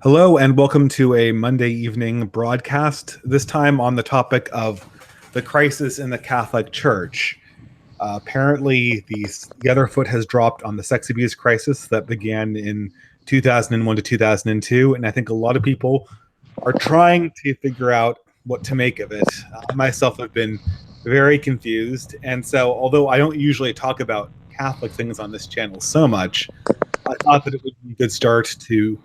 Hello, and welcome to a Monday evening broadcast, this time on the topic of the crisis in the Catholic Church. Apparently, the other foot has dropped on the sex abuse crisis that began in 2001 to 2002, and I think a lot of people are trying to figure out what to make of it. I myself have been very confused, and so although I don't usually talk about Catholic things on this channel so much, I thought that it would be a good start to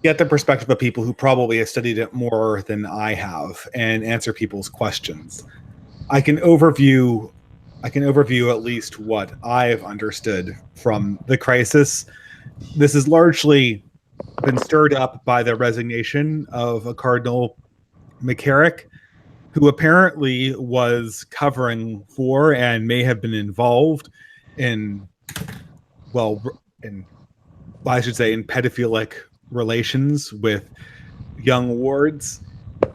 get the perspective of people who probably have studied it more than I have and answer people's questions. I can overview I can overview at least what I've understood from the crisis. This has largely been stirred up by the resignation of a Cardinal McCarrick, who apparently was covering for and may have been involved in, well, in, I should say, in pedophilic relations with young wards.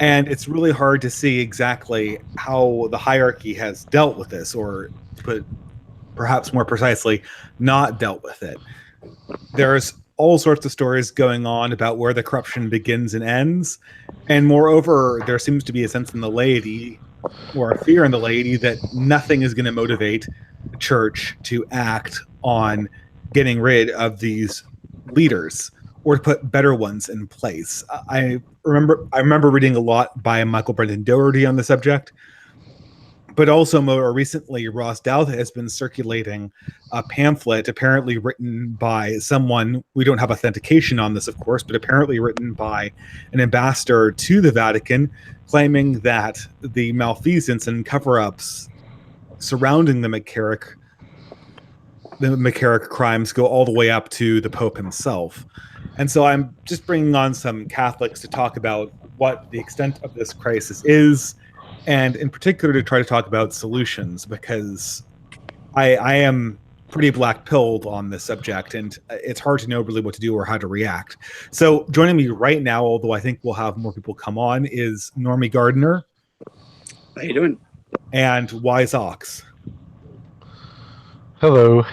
And it's really hard to see exactly how the hierarchy has dealt with this, or to put perhaps more precisely, not dealt with it. There's all sorts of stories going on about where the corruption begins and ends. And moreover, there seems to be a sense in the laity, or a fear in the laity, that nothing is going to motivate the church to act on getting rid of these leaders or to put better ones in place. I remember reading a lot by Michael Brendan Doherty on the subject, but also more recently, Ross Douthat has been circulating a pamphlet apparently written by someone, we don't have authentication on this, of course, but apparently written by an ambassador to the Vatican, claiming that the malfeasance and cover-ups surrounding the McCarrick crimes go all the way up to the Pope himself. And so I'm just bringing on some Catholics to talk about what the extent of this crisis is, and in particular to try to talk about solutions, because I am pretty black-pilled on this subject, and it's hard to know really what to do or how to react. So joining me right now, although I think we'll have more people come on, is Normie Gardner. How you doing? And Wise Ox. Hello.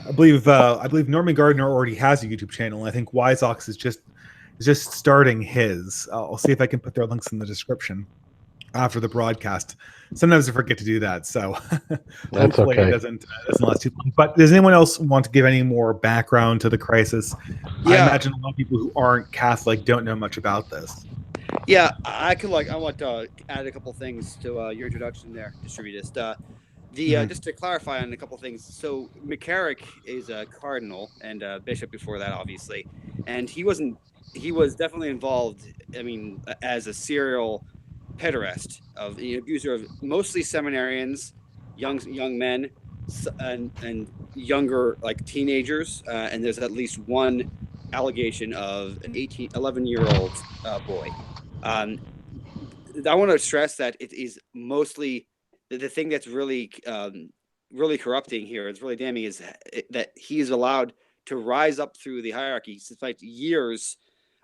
I believe Normie Gardner already has a YouTube channel. I think Wise Ox is just starting his. I'll see if I can put their links in the description after the broadcast. Sometimes I forget to do that, so hopefully okay. it doesn't last too long. But does anyone else want to give any more background to the crisis? Yeah. I imagine a lot of people who aren't Catholic don't know much about this. Yeah, I want to add a couple things to your introduction there, Distributist. Just to clarify on a couple things. So McCarrick is a cardinal and a bishop before that, obviously, and he was definitely involved. I mean, as a serial pederast, of the abuser of mostly seminarians, young men, and younger, like teenagers. And there's at least one allegation of an 11-year-old boy. I want to stress that it is mostly the thing that's really corrupting here. It's really damning is that he is allowed to rise up through the hierarchy despite years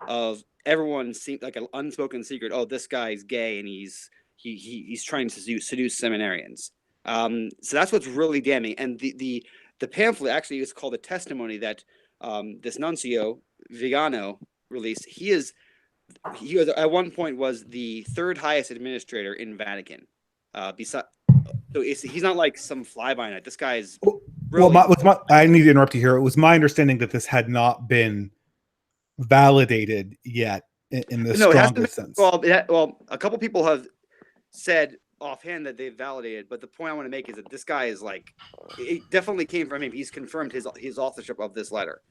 of everyone seemed like an unspoken secret. Oh, this guy's gay and he's trying to seduce seminarians. So that's what's really damning. And the pamphlet actually is called a testimony that this nuncio Vigano released. He was at one point was the third highest administrator in Vatican. So he's not like some fly by night. This guy is really... I need to interrupt you here. It was my understanding that this had not been validated yet in the strongest sense. Well, a couple people have said offhand that they've validated, but the point I want to make is that this guy is like, it definitely came from him. He's confirmed his authorship of this letter.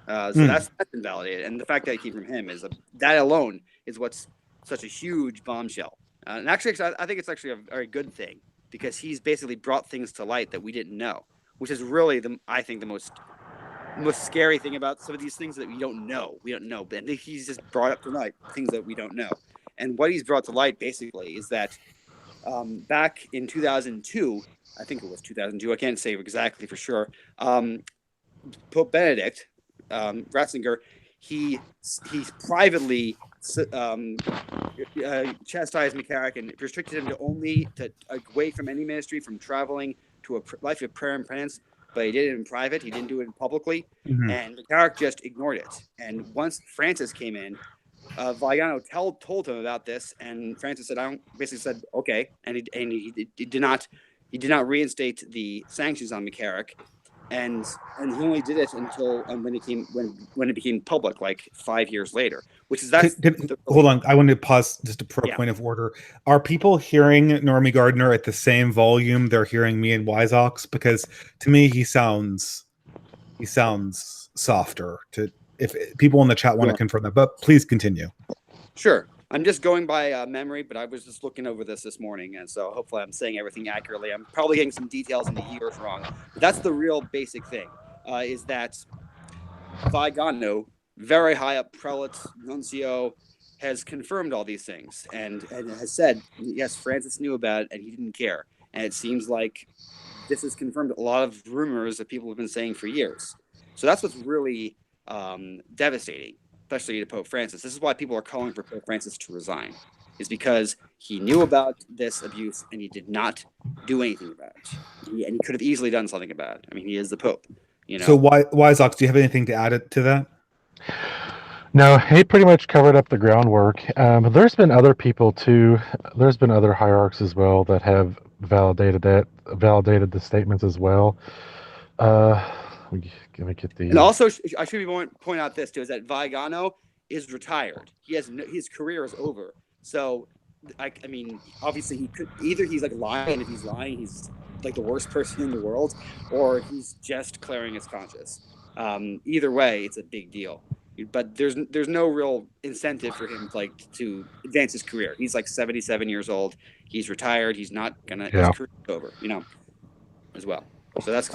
So that's been validated, and the fact that it came from him is that alone is what's such a huge bombshell. And actually, I think it's actually a very good thing, because he's basically brought things to light that we didn't know, which is really I think the most scary thing about some of these things that we don't know. But he's just brought up to light things that we don't know, and what he's brought to light basically is that back in 2002, I think it was 2002. I can't say exactly for sure. Pope Benedict Ratzinger, he privately chastised McCarrick and restricted him to away from any ministry, from traveling to a life of prayer and penance. But he did it in private. He didn't do it publicly. And McCarrick just ignored it. And once Francis came in, Vigano told him about this, and Francis said, "I don't." Basically said, "Okay," and he did not reinstate the sanctions on McCarrick, and he only did it until when it became public, like 5 years later. Which is Hold on, I want to pause just for a yeah. point of order. Are people hearing Normie Gardner at the same volume they're hearing me and Wiseox? Because to me, he sounds softer. If people in the chat want to confirm that, but please continue. Sure. I'm just going by memory, but I was just looking over this morning, and so hopefully I'm saying everything accurately. I'm probably getting some details in the years wrong, but that's the real basic thing, is that Vigano, very high up prelate, nuncio, has confirmed all these things and has said, yes, Francis knew about it and he didn't care. And it seems like this has confirmed a lot of rumors that people have been saying for years. So that's what's really devastating, especially to Pope Francis. This is why people are calling for Pope Francis to resign, is because he knew about this abuse and he did not do anything about it. And he could have easily done something about it. I mean, he is the Pope. You know? So, Wiseox, do you have anything to add to that? No, he pretty much covered up the groundwork. There's been other people too. There's been other hierarchs as well that have validated the statements as well. Let me get the. And also, I should point out this too: is that Vigano is retired. His career is over. So, I mean, obviously, he could he's like lying, and if he's lying, he's like the worst person in the world, or he's just clearing his conscience. Either way, it's a big deal. But there's no real incentive for him to advance his career. He's like 77 years old. He's retired. He's not gonna. His career's over. As well. So that's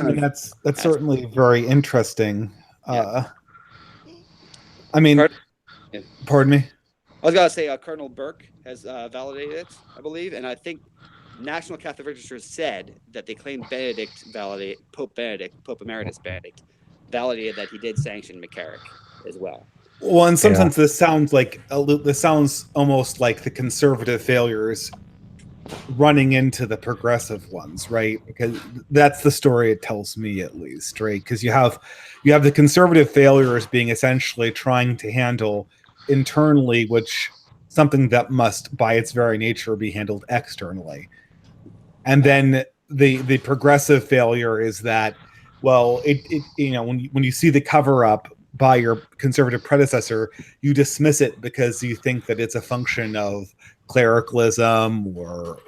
that's certainly very interesting. Yeah. I mean, pardon me. I was gonna say Cardinal Burke has validated it, I believe, and I think National Catholic Register said that they claimed Pope Emeritus Benedict validated that he did sanction McCarrick as well. Well, in some sense, this sounds almost like the conservative failures running into the progressive ones, right? Because that's the story it tells me, at least, right? Because you have the conservative failures being essentially trying to handle internally, which something that must, by its very nature, be handled externally, and then the progressive failure is that, well, when you see the cover up by your conservative predecessor, you dismiss it because you think that it's a function of clericalism or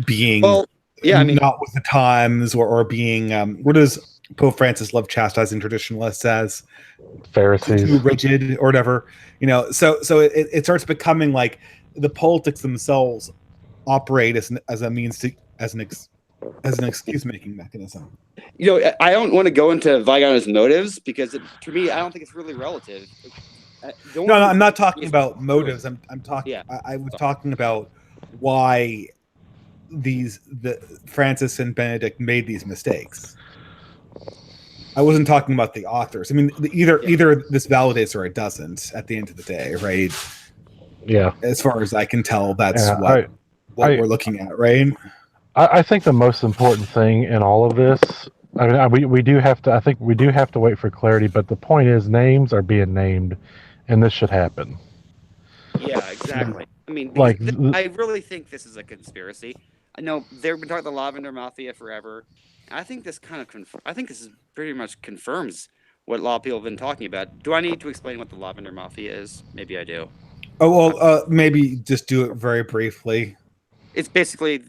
being not with the times or being what does Pope Francis love chastising traditionalists as? Pharisees, too rigid or whatever, so it starts becoming like the politics themselves operate as an excuse making mechanism. I don't want to go into Vigano's motives because to me, I don't think it's really relative. No, I'm not talking about motives. I'm talking. Yeah. I was talking about why the Francis and Benedict made these mistakes. I wasn't talking about the authors. I mean, either this validates or it doesn't. At the end of the day, right? Yeah. As far as I can tell, that's what we're looking at, right? I think the most important thing in all of this, I mean, we do have to. I think we do have to wait for clarity. But the point is, names are being named, and this should happen. Yeah, exactly. I mean, I really think this is a conspiracy. I know they've been talking the Lavender Mafia forever. I think this pretty much confirms what a lot of people have been talking about. Do I need to explain what the Lavender Mafia is? Maybe I do. Oh well, maybe just do it very briefly. It's basically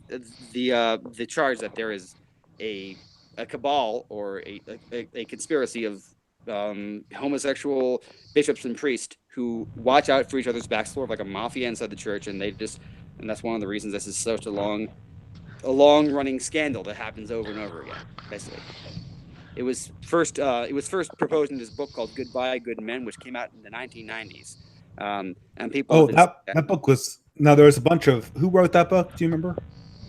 the charge that there is a cabal or a conspiracy of homosexual bishops and priests who watch out for each other's backs, sort of like a mafia inside the church, and that's one of the reasons this is such a long running scandal that happens over and over again. Basically, it was first proposed in this book called Goodbye, Good Men, which came out in the 1990s. And people. That book was. Now there was a bunch of who wrote that book. Do you remember?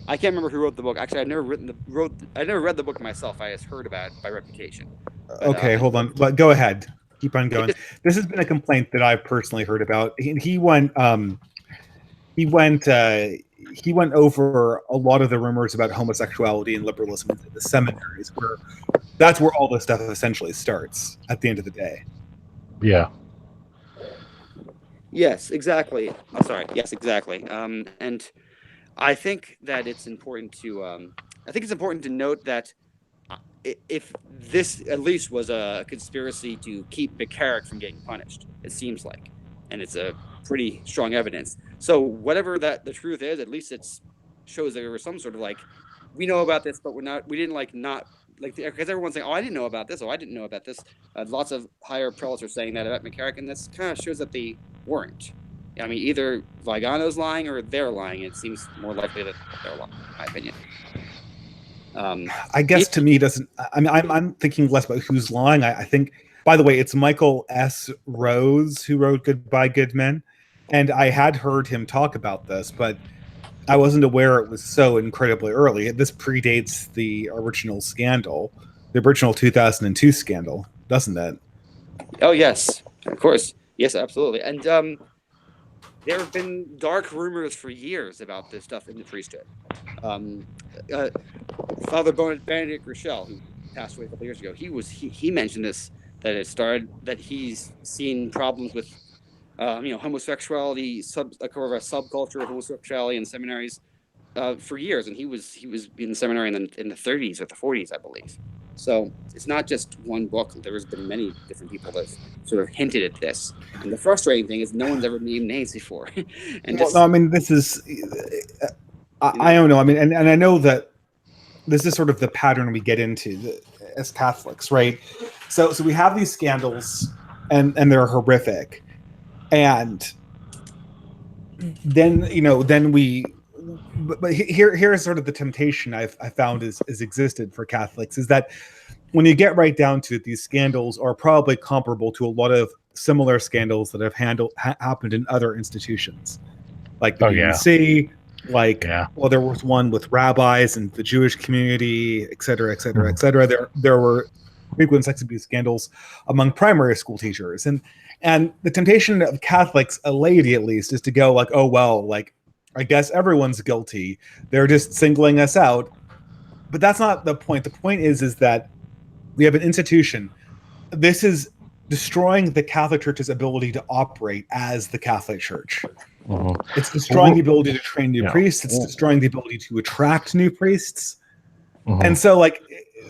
I can't remember who wrote the book. Actually, I never read the book myself. I just heard about it by reputation. But, okay, hold on. But go ahead. Keep on going. This has been a complaint that I've personally heard about. He went over a lot of the rumors about homosexuality and liberalism in the seminaries, that's where all this stuff essentially starts at the end of the day. Yeah. Yes, exactly. Oh, sorry. Yes, exactly. And I think that it's important to I think it's important to note that if this at least was a conspiracy to keep McCarrick from getting punished, it seems like, and it's a pretty strong evidence. So whatever that the truth is, at least it's shows that there was some sort of like, we know about this, but we didn't like not like because everyone's saying, oh, I didn't know about this, oh, I didn't know about this. Lots of higher prelates are saying that about McCarrick, and this kind of shows that they weren't. I mean, either Vigano's lying or they're lying. It seems more likely that they're lying, in my opinion. I guess to me, it doesn't. I mean, I'm thinking less about who's lying. I think, by the way, it's Michael S. Rose who wrote "Goodbye, Good Men," and I had heard him talk about this, but I wasn't aware it was so incredibly early. This predates the original scandal, the original 2002 scandal, doesn't it? Oh yes, of course. Yes, absolutely. And there have been dark rumors for years about this stuff in the priesthood. Um, uh, Father Benedict Rochelle, who passed away a couple years ago, he mentioned this, that it started that he's seen problems with homosexuality, a kind of a subculture of homosexuality in seminaries for years, and he was in the seminary in the 30s or the 40s, I believe. So it's not just one book. There's been many different people that have sort of hinted at this. And the frustrating thing is no one's ever named names before. And Well, no, just I mean, this is. you I know, don't know. I mean, and I know that this is sort of the pattern we get into as Catholics, right? So we have these scandals, and they're horrific, and then then we. But here's sort of the temptation I found is existed for Catholics is that when you get right down to it, these scandals are probably comparable to a lot of similar scandals that have happened in other institutions, like the Oh yeah, BBC, like yeah. well, there was one with rabbis and the Jewish community, et cetera, et cetera, Mhm. et cetera. There were frequent sex abuse scandals among primary school teachers, and the temptation of Catholics, a laity at least, is to go like, oh well, like I guess everyone's guilty. They're just singling us out. But that's not the point. The point is that we have an institution. This is destroying the Catholic Church's ability to operate as the Catholic Church. Mhm. It's destroying the Well, ability to train new yeah. priests. It's destroying the ability to attract new priests. And Mhm. so, like,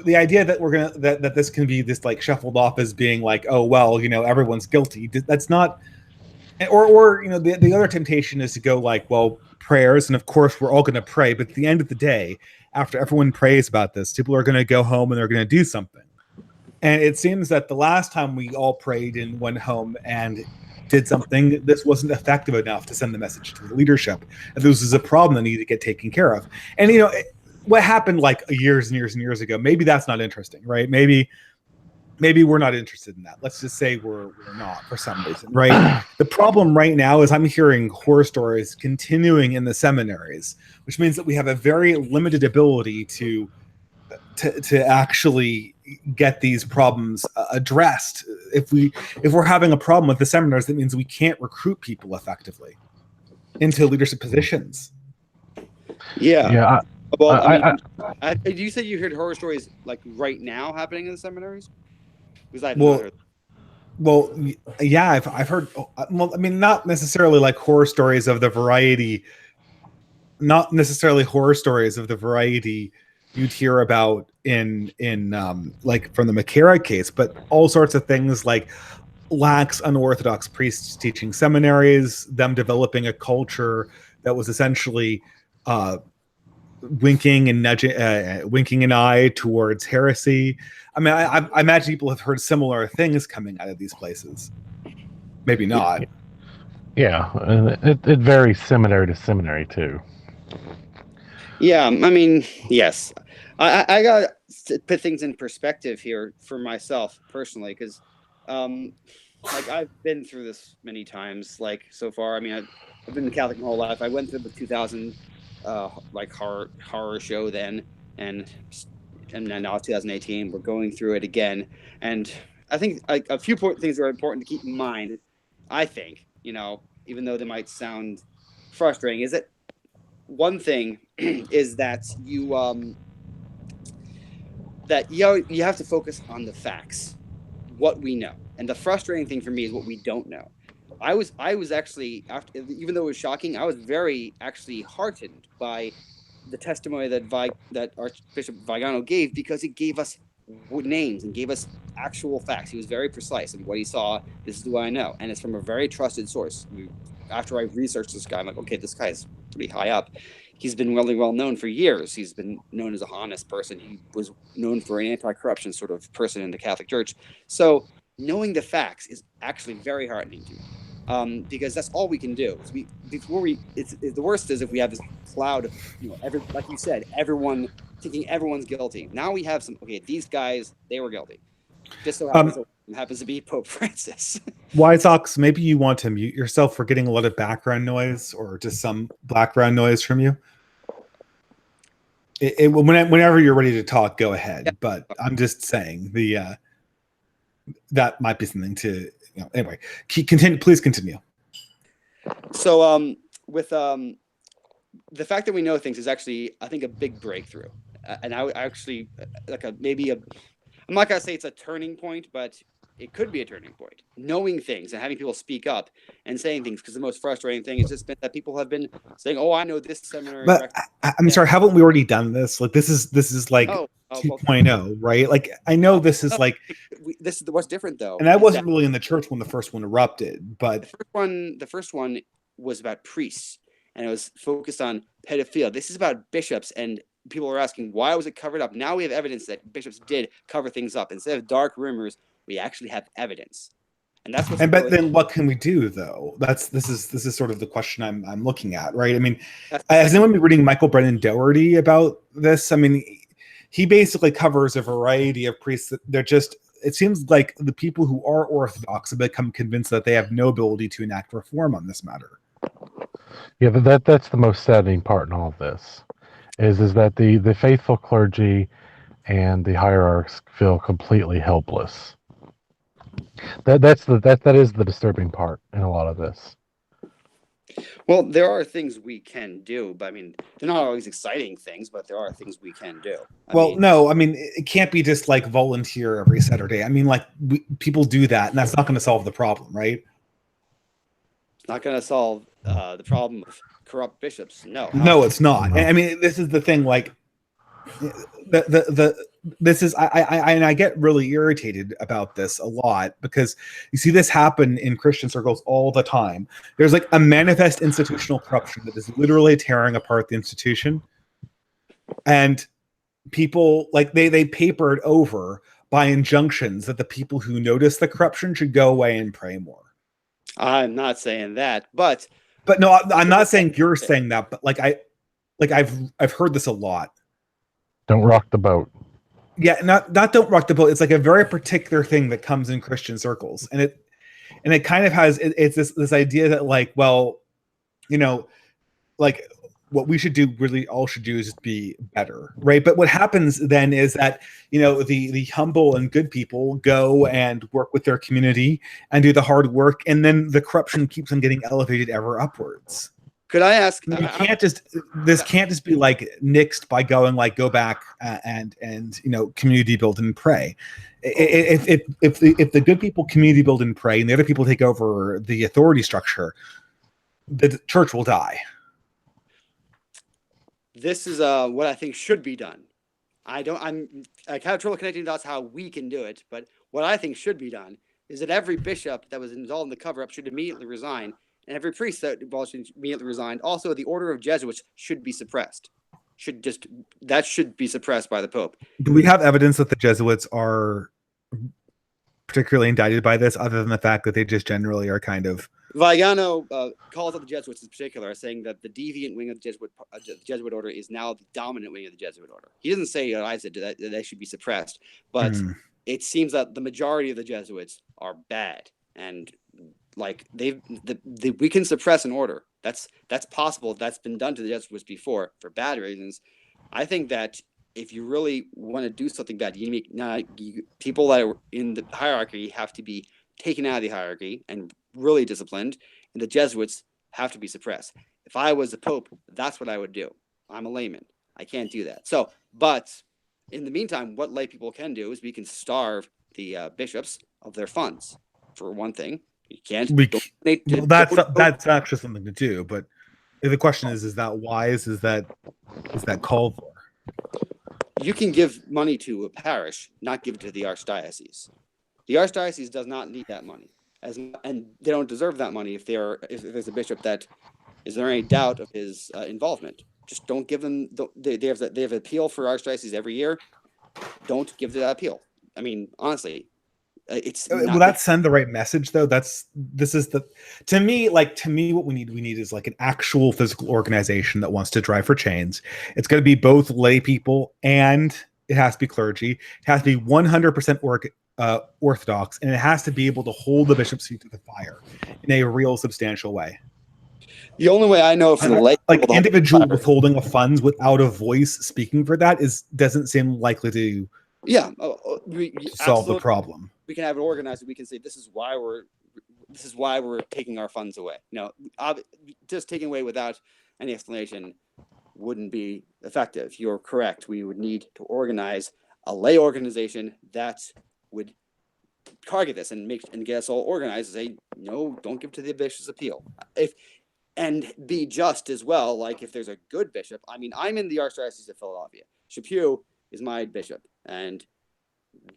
the idea that we're gonna that this can be this like shuffled off as being like, oh well, everyone's guilty. That's not. Or the other temptation is to go like, well, prayers, and of course we're all going to pray, but at the end of the day, after everyone prays about this, people are going to go home and they're going to do something. And it seems that the last time we all prayed and went home and did something, this wasn't effective enough to send the message to the leadership. And this is a problem that needed to get taken care of. And what happened like years and years and years ago, maybe that's not interesting, right? Maybe we're not interested in that. Let's just say we're not for some reason, right? The problem right now is I'm hearing horror stories continuing in the seminaries, which means that we have a very limited ability to actually get these problems addressed. If we're having a problem with the seminars, that means we can't recruit people effectively into leadership positions. yeah. Yeah. Well, I mean, I you said you heard horror stories like right now happening in the seminaries? Because I've not Well, heard. well, yeah, I've heard. Well, I mean, not necessarily like horror stories of the variety, not necessarily horror stories of the variety you'd hear about in like from the McCarrick case, but all sorts of things like lax unorthodox priests teaching seminaries, them developing a culture that was essentially uh, winking and nudging, winking an eye towards heresy. I mean, I imagine people have heard similar things coming out of these places. Maybe Yeah. not. Yeah, and it varies seminary to seminary too. Yeah, I mean, yes. I got to put things in perspective here for myself personally, because, like, I've been through this many times. Like so far, I mean, I've been Catholic my whole life. I went through the 2000, like horror show then, and then now 2018, we're going through it again. And I think like a few things are important to keep in mind. I think even though they might sound frustrating, is that one thing is that you have to focus on the facts, what we know. And the frustrating thing for me is what we don't know. I was actually, after, even though it was shocking, I was very actually heartened by the testimony that Archbishop Vigano gave, because it gave us names and gave us actual facts. He was very precise in what he saw. This is what I know, and it's from a very trusted source. After I researched this guy, I'm like, okay, this guy is pretty high up. He's been really well known for years. He's been known as a honest person. He was known for an anti-corruption sort of person in the Catholic Church. So knowing the facts is actually very heartening to me. Because that's all we can do. Is the worst is if we have this cloud of, like you said, everyone thinking everyone's guilty. Now we have okay, these guys, they were guilty. Just so happens to be Pope Francis. White Sox, maybe you want to mute yourself. We're getting a lot of background noise, or just some background noise from you. Whenever you're ready to talk, go ahead. Yeah. But I'm just saying that might be something to, anyway, please continue. So with the fact that we know things is actually, I think, a big breakthrough. And I actually, I'm not going to say it's a turning point, but it could be a turning point. Knowing things and having people speak up and saying things, because the most frustrating thing has just been that people have been saying, "Oh, I know this seminary." But I'm sorry, haven't we already done this? Like this is like 2.0, right? Like I know this is like this is what's different though. And I wasn't really in the church when the first one erupted, but the first one was about priests, and it was focused on pedophilia. This is about bishops, and people were asking, why was it covered up? Now we have evidence that bishops did cover things up. Instead of dark rumors, we actually have evidence. And that's what's but then what can we do though? This is sort of the question I'm looking at, right? I mean, has anyone been reading Michael Brennan Doherty about this? I mean, he basically covers a variety of priests that they're just, it seems like the people who are Orthodox have become convinced that they have no ability to enact reform on this matter. Yeah, but that's the most saddening part in all of this, is that the faithful clergy and the hierarchs feel completely helpless. That is the disturbing part in a lot of this. Well, there are things we can do, but I mean, they're not always exciting things, but there are things we can do. I mean, it can't be just like volunteer every Saturday. I mean, like people do that, and that's not going to solve the problem, right? It's not going to solve the problem of corrupt bishops. No, it's not. I mean, this is the thing. Like, this is I get really irritated about this a lot, because you see this happen in Christian circles all the time. There's like a manifest institutional corruption that is literally tearing apart the institution, and people like they papered over by injunctions that the people who notice the corruption should go away and pray more. I'm not saying that, but no, I'm not saying you're saying that, but I've heard this a lot. Don't rock the boat. Yeah, not don't rock the boat. It's like a very particular thing that comes in Christian circles, and it kind of has it's this idea that like, well, like what we should do, really all should do is just be better, right? But what happens then is that the humble and good people go and work with their community and do the hard work, and then the corruption keeps on getting elevated ever upwards. Could I ask? This can't just be like nixed by going like go back and community build and pray. If the good people community build and pray, and the other people take over the authority structure, the church will die. This is what I think should be done. I have trouble connecting dots how we can do it, but what I think should be done is that every bishop that was involved in the cover-up should immediately resign, and every priest that involved should immediately resign. Also, the order of Jesuits should be suppressed. That should be suppressed by the Pope. Do we have evidence that the Jesuits are particularly indicted by this, other than the fact that they just generally are kind of... Vigano calls out the Jesuits in particular, saying that the deviant wing of the Jesuit order is now the dominant wing of the Jesuit order. He doesn't say, I said that they should be suppressed, but it seems that the majority of the Jesuits are bad, and like we can suppress an order. That's possible. That's been done to the Jesuits before for bad reasons. I think that if you really want to do something bad, people that are in the hierarchy have to be taken out of the hierarchy and really disciplined, and the Jesuits have to be suppressed. If I was the Pope, that's what I would do. I'm a layman. I can't do that. So, but in the meantime, what lay people can do is we can starve the bishops of their funds, for one thing. You can't. Well, that's actually something to do, but the question is that wise? Is that called for? You can give money to a parish, not give it to the archdiocese. The archdiocese does not need that money, and they don't deserve that money if there's a bishop that is there any doubt of his involvement. Just don't give them. They have an appeal for archdiocese every year. Don't give that appeal. I mean, honestly, it's not. Will that send the right message though? To me what we need is like an actual physical organization that wants to drive for change. It's going to be both lay people and it has to be clergy. It has to be 100% orthodox, and it has to be able to hold the bishop's feet to the fire in a real substantial way. The only way I know for the lay, like individual withholding of funds without a voice speaking for that doesn't seem likely to solve the problem. We can have it organized. We can say this is why we're taking our funds away. Just taking away without any explanation wouldn't be effective. You're correct. We would need to organize a lay organization that would target this and get us all organized and say, no, don't give to the bishop's appeal. And be just as well. Like if there's a good bishop, I mean, I'm in the Archdiocese of Philadelphia. Chaput is my bishop, and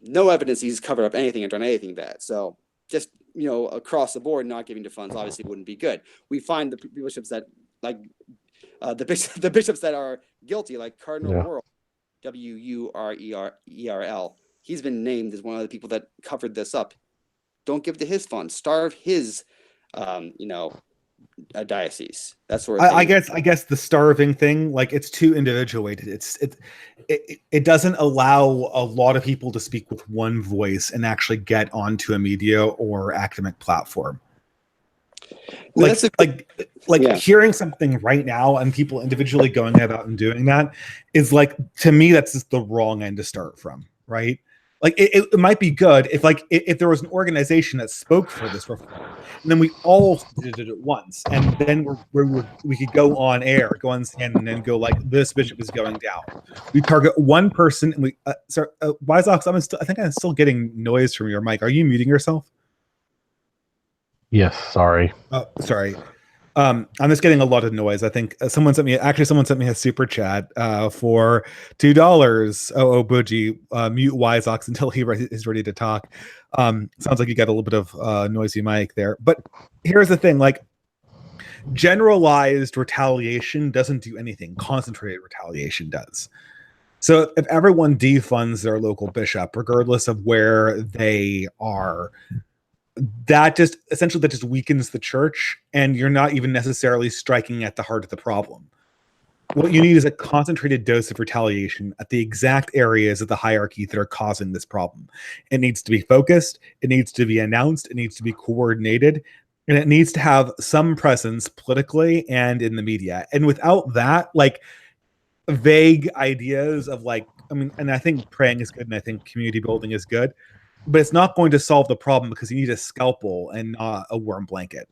no evidence he's covered up anything or done anything bad. So just, across the board, not giving to funds obviously wouldn't be good. We find the bishops that the bishops that are guilty, like Cardinal Wuerl, Wurerl. He's been named as one of the people that covered this up. Don't give to his funds. Starve his, a diocese. That's where I guess the starving thing, like it's too individuated. It doesn't allow a lot of people to speak with one voice and actually get onto a media or academic platform. Hearing something right now and people individually going about and doing that is like, to me, that's just the wrong end to start from, right? Like it might be good if there was an organization that spoke for this reform, and then we all did it at once, and then we could go on air, go on CNN, and go like, this bishop is going down. We target one person, and Weizox, I think I'm still getting noise from your mic. Are you muting yourself? Yes, sorry. Oh, sorry. I'm just getting a lot of noise. I think someone sent me a super chat for $2. Oh, Bougie, mute Wiseox until he is ready to talk. Sounds like you got a little bit of noisy mic there. But here's the thing: like, generalized retaliation doesn't do anything. Concentrated retaliation does. So if everyone defunds their local bishop, regardless of where they are, that just weakens the church, and you're not even necessarily striking at the heart of the problem. What you need is a concentrated dose of retaliation at the exact areas of the hierarchy that are causing this problem. It needs to be focused, it needs to be announced, it needs to be coordinated, and it needs to have some presence politically and in the media. And without that, like, vague ideas of and I think praying is good, and I think community building is good, but it's not going to solve the problem because you need a scalpel and not a worm blanket.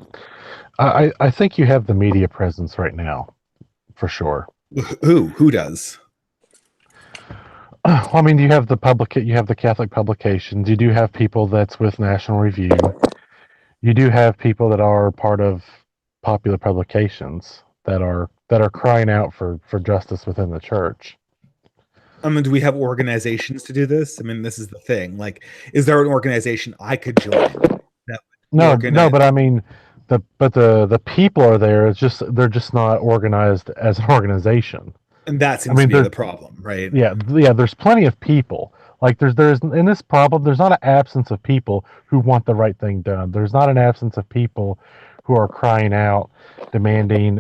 I think you have the media presence right now, for sure. Who does? I mean, you have the Catholic publications. You do have people that's with National Review. You do have people that are part of popular publications that are crying out for justice within the church. Do we have organizations to do this? I mean, this is the thing. Like, is there an organization I could join? No, but I mean, the people are there. They're just not organized as an organization. And that seems to be the problem, right? Yeah. There's plenty of people. Like there's in this problem, there's not an absence of people who want the right thing done. There's not an absence of people who are crying out, demanding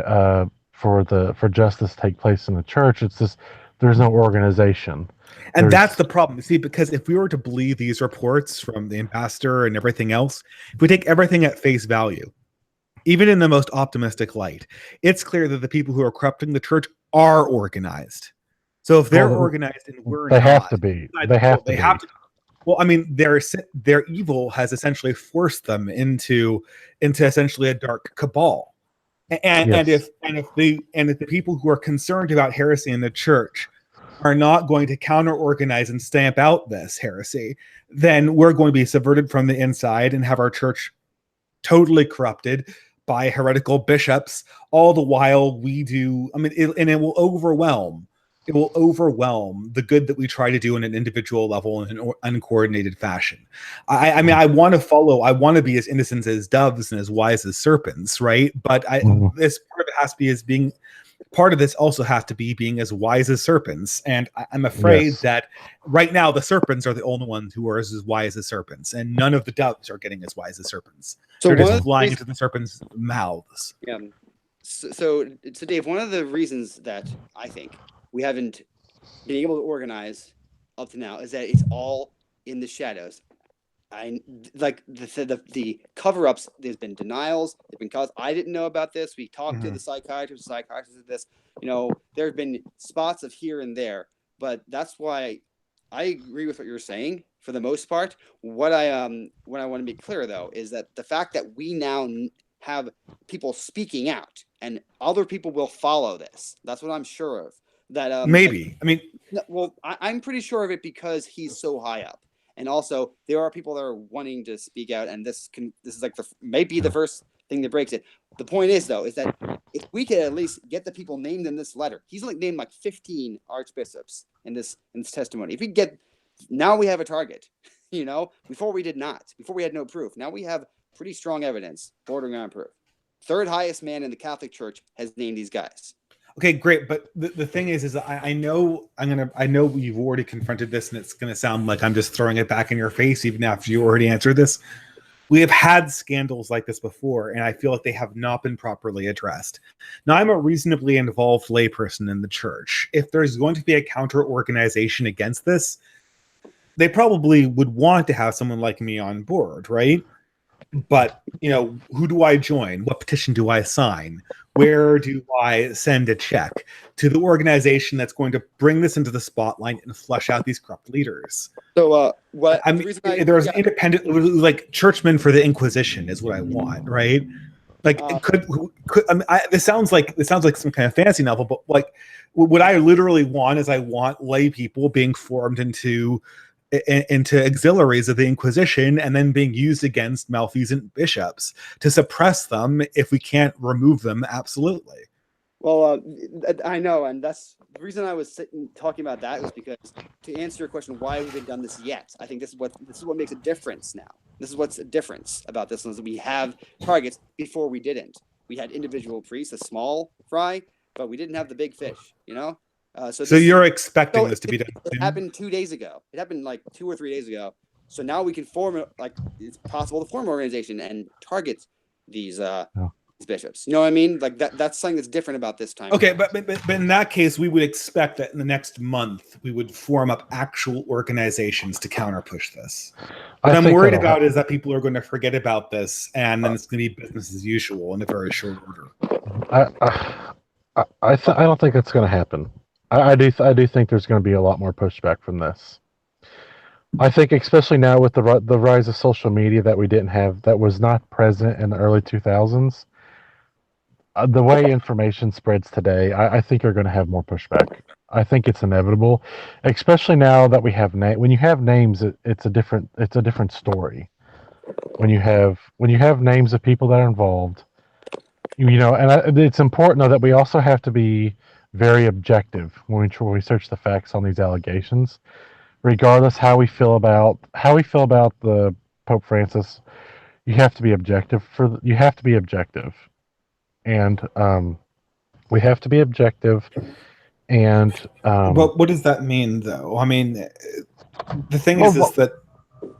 for justice to take place in the church. It's just there's no organization. And that's the problem. See, because if we were to believe these reports from the ambassador and everything else, if we take everything at face value, even in the most optimistic light, it's clear that the people who are corrupting the church are organized. So if they're organized and we're not, have to be. They have to. Well, I mean, their evil has essentially forced them into essentially a dark cabal. And if the people who are concerned about heresy in the church are not going to counter-organize and stamp out this heresy, then we're going to be subverted from the inside and have our church totally corrupted by heretical bishops, all the while we do, I mean, it will overwhelm. It will overwhelm the good that we try to do in an individual level in an uncoordinated fashion. I mean, I want to be as innocent as doves and as wise as serpents, right? But this part of it has to be as being, part of this also has to be being as wise as serpents. And I'm afraid that right now the serpents are the only ones who are as wise as serpents, and none of the doves are getting as wise as serpents. So they're just flying into the serpents' mouths. Yeah. So Dave, one of the reasons that I think we haven't been able to organize up to now is that it's all in the shadows. I like the cover-ups. There's been denials. There've been cause. I didn't know about this. We talked to the psychiatrist. The psychiatrist did this. You know, there have been spots of here and there, but that's why I agree with what you're saying for the most part. What I want to be clear though is that the fact that we now have people speaking out and other people will follow this. That's what I'm sure of. That maybe. I mean, well, I'm pretty sure of it because he's so high up. And also, there are people that are wanting to speak out, and this is like maybe the first thing that breaks it. The point is, though, is that if we could at least get the people named in this letter, he's like named like 15 archbishops in this testimony. If we get, now we have a target. You know, before we did not. Before we had no proof. Now we have pretty strong evidence bordering on proof. Third highest man in the Catholic Church has named these guys. Okay, great. But the thing is I know you've already confronted this, and it's going to sound like I'm just throwing it back in your face, even after you already answered this. We have had scandals like this before, and I feel like they have not been properly addressed. Now, I'm a reasonably involved layperson in the church. If there's going to be a counter organization against this, they probably would want to have someone like me on board, right? But, you know, who do I join? What petition do I sign? Where do I send a check to the organization that's going to bring this into the spotlight and flush out these corrupt leaders? So, what I mean, there's an independent, like churchmen for the Inquisition is what I want, right? Like, could I mean, this sounds like some kind of fantasy novel, but like, what I literally want is I want lay people being formed into auxiliaries of the Inquisition and then being used against malfeasant bishops to suppress them if we can't remove them absolutely. Well, I know, and that's the reason I was talking about that was because to answer your question, why haven't we done this yet? I think this is what makes a difference now. This is what's a difference about this is that we have targets before we didn't. We had individual priests, a small fry, but we didn't have the big fish, you know? So you're expecting this to be done soon? It happened 2 days ago. It happened like 2 or 3 days ago. So now we can form, like, it's possible to form an organization and target these bishops. You know what I mean? Like that's something that's different about this time. Okay, but in that case, we would expect that in the next month we would form up actual organizations to counter push this. What I'm worried about is that people are going to forget about this, and then it's going to be business as usual in a very short order. I don't think that's going to happen. I do think there's going to be a lot more pushback from this. I think especially now with the rise of social media that we didn't have, that was not present in the early 2000s. The way information spreads today, I think you're going to have more pushback. I think it's inevitable, especially now that we have when you have names, it's a different story. When you have names of people that are involved, you know, and it's important though that we also have to be very objective when we search the facts on these allegations, regardless how we feel about the Pope Francis. You have to be objective and we have to be objective. And but what does that mean, though? I mean, the thing is that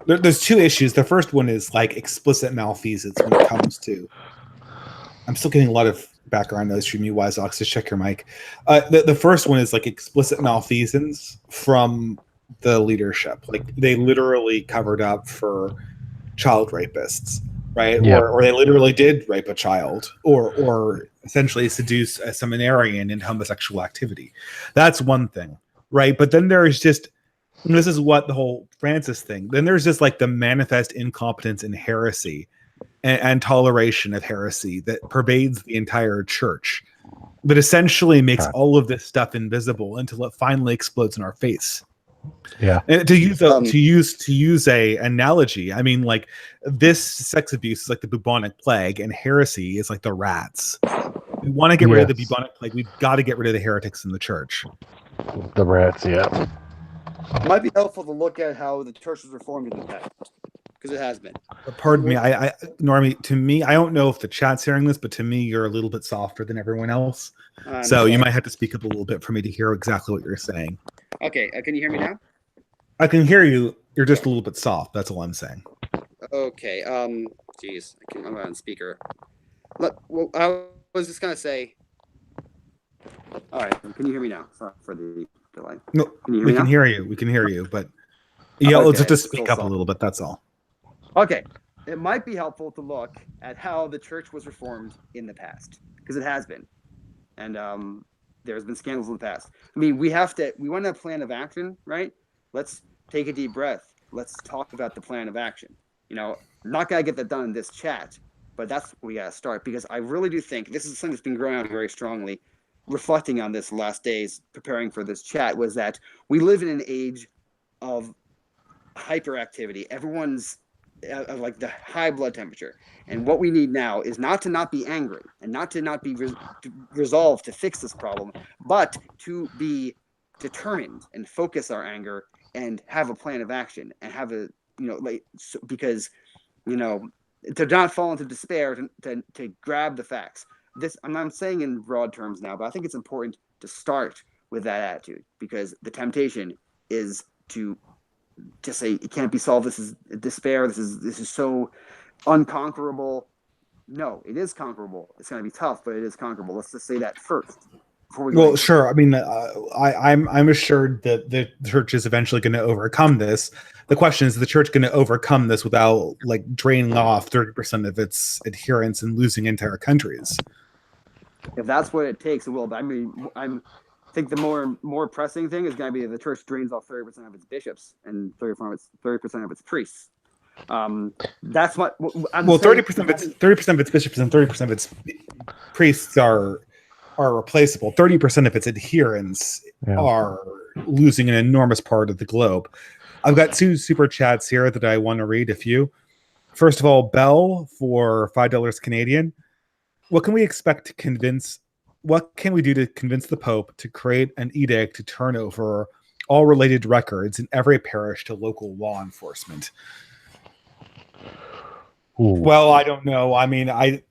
there's two issues. The first one is like explicit malfeasance when it comes to. I'm still getting a lot of background noise from you, Wise Ox. Just check your mic. The first one is like explicit malfeasance from the leadership. Like they literally covered up for child rapists, right? Yep. Or they literally did rape a child, or essentially seduce a seminarian into homosexual activity. That's one thing, right? But then there's just, and this is what the whole Francis thing. Then there's just like the manifest incompetence in heresy and toleration of heresy that pervades the entire church, that essentially makes all of this stuff invisible until it finally explodes in our face. Yeah. And to use a analogy, I mean, like, this sex abuse is like the bubonic plague, and heresy is like the rats. We want to get rid of the Yes. bubonic plague. We've got to get rid of the heretics in the church. The rats, yeah. It might be helpful to look at how the church was reformed in the past, because it has been. Pardon me, Normie, to me, I don't know if the chat's hearing this, but to me, you're a little bit softer than everyone else. I'm So sorry. you might have to speak up a little bit for me to hear exactly what you're saying. Okay, can you hear me now? I can hear you. You're just a little bit soft. That's all I'm saying. Okay. Geez, I'm on speaker. Well, I was just gonna say. All right, can you hear me now? Sorry for the delay. No, Can you hear we me can now? hear you. We can hear you, but yeah, let's Okay, just still speak up a soft. little bit. That's all. Okay, it might be helpful to look at how the church was reformed in the past, because it has been, and there's been scandals in the past. I mean, we want a plan of action, right? Let's take a deep breath. Let's talk about the plan of action. You know, not gonna get that done in this chat, but that's where we gotta start, because I really do think this is something that's been growing on very strongly. Reflecting on this last days, preparing for this chat, was that we live in an age of hyperactivity. Everyone's like the high blood temperature, and what we need now is not be angry and not be resolved to fix this problem, but to be determined and focus our anger and have a plan of action and have a because to not fall into despair, to grab the facts. This, I'm not saying in broad terms now, but I think it's important to start with that attitude, because the temptation is to just say it can't be solved. This is despair. This is so unconquerable. No, it is conquerable. It's going to be tough, but it is conquerable. Let's just say that first. Well, sure. I mean, I'm assured that the church is eventually going to overcome this. The question is the church going to overcome this without like draining off 30% of its adherents and losing entire countries? If that's what it takes, it will. But I mean, I think the more pressing thing is going to be the church drains off 30% of its bishops and 30% of its priests. That's what I'm well, saying. 30% of its bishops and 30% of its priests are replaceable. 30% of its adherents are losing an enormous part of the globe. I've got 2 super chats here that I want to read a few. First of all, Bell for $5 Canadian. What can we expect to convince? What can we do to convince the Pope to create an edict to turn over all related records in every parish to local law enforcement? Ooh. Well, I don't know. I mean, I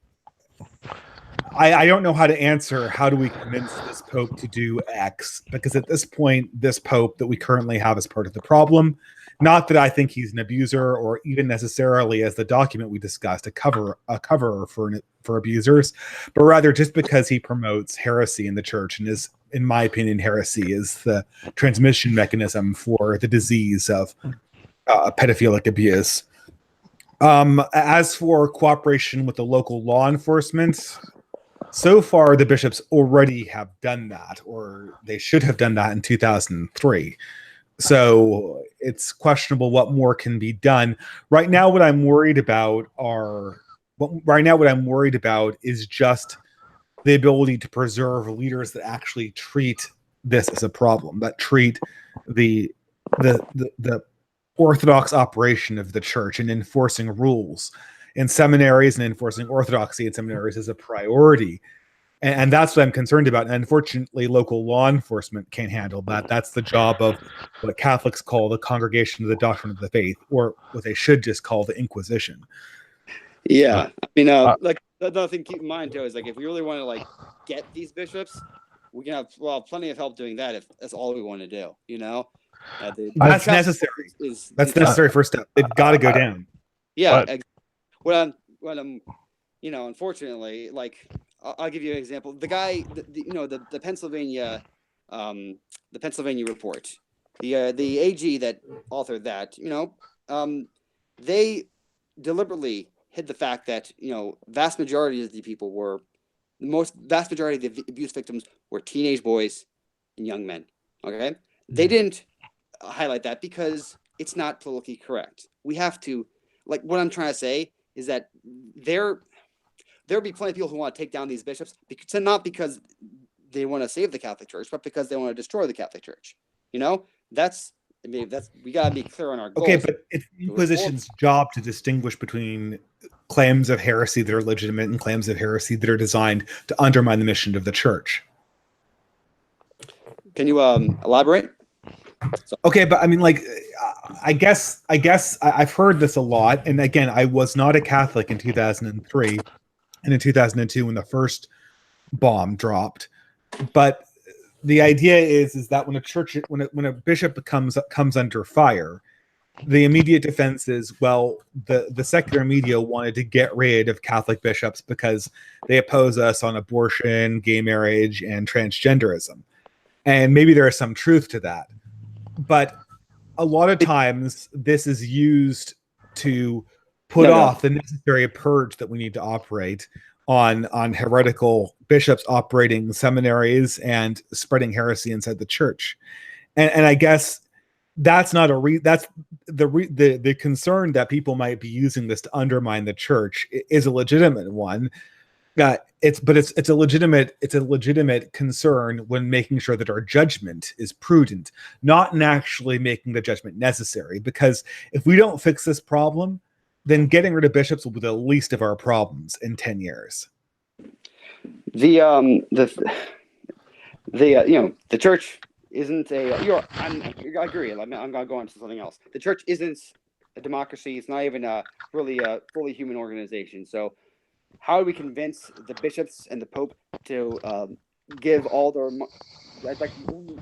don't know how to answer how do we convince this Pope to do X, because at this point, this Pope that we currently have is part of the problem. Not that I think he's an abuser, or even necessarily, as the document we discussed, a coverer for abusers, but rather just because he promotes heresy in the church, and is, in my opinion, heresy is the transmission mechanism for the disease of pedophilic abuse. As for cooperation with the local law enforcement, so far the bishops already have done that, or they should have done that in 2003. So it's questionable what more can be done. Right now, what I'm worried about is just the ability to preserve leaders that actually treat this as a problem, that treat the orthodox operation of the church and enforcing rules in seminaries and enforcing orthodoxy in seminaries as a priority. And that's what I'm concerned about. And unfortunately, local law enforcement can't handle that. That's the job of what Catholics call the Congregation of the Doctrine of the Faith, or what they should just call the Inquisition. Yeah. I mean, like, another thing to keep in mind, too, is like, if we really want to like get these bishops, we can have plenty of help doing that if that's all we want to do, you know? That's necessary. That's necessary first step. They've got to go down. Yeah. Well, unfortunately, like, I'll give you an example. The guy, the Pennsylvania, the Pennsylvania report, the AG that authored that, they deliberately hid the fact that vast majority of the people vast majority of the abuse victims were teenage boys and young men. Okay, they didn't highlight that because it's not politically correct. We have to, like, what I'm trying to say is that there'll be plenty of people who want to take down these bishops, not because they want to save the Catholic Church, but because they want to destroy the Catholic Church. That's I mean, we gotta be clear on our goals. Okay, but it's the Inquisition's job to distinguish between claims of heresy that are legitimate and claims of heresy that are designed to undermine the mission of the church. Can you elaborate? Okay, but I mean, like, I guess I've heard this a lot, and again, I was not a Catholic in 2003 and in 2002 when the first bomb dropped, but the idea is that when a church, when a bishop comes under fire, the immediate defense is, well, the secular media wanted to get rid of Catholic bishops because they oppose us on abortion, gay marriage, and transgenderism, and maybe there is some truth to that. But a lot of times this is used to put off the necessary purge that we need to operate on heretical bishops operating seminaries and spreading heresy inside the church. And I guess that's not that's the concern that people might be using this to undermine the church is a legitimate one. It's a legitimate concern when making sure that our judgment is prudent, not in actually making the judgment necessary. Because if we don't fix this problem, then getting rid of bishops will be the least of our problems in 10 years. The church isn't I agree. I'm gonna go on to something else. The church isn't a democracy. It's not even really a fully human organization. So how do we convince the bishops and the Pope to give all their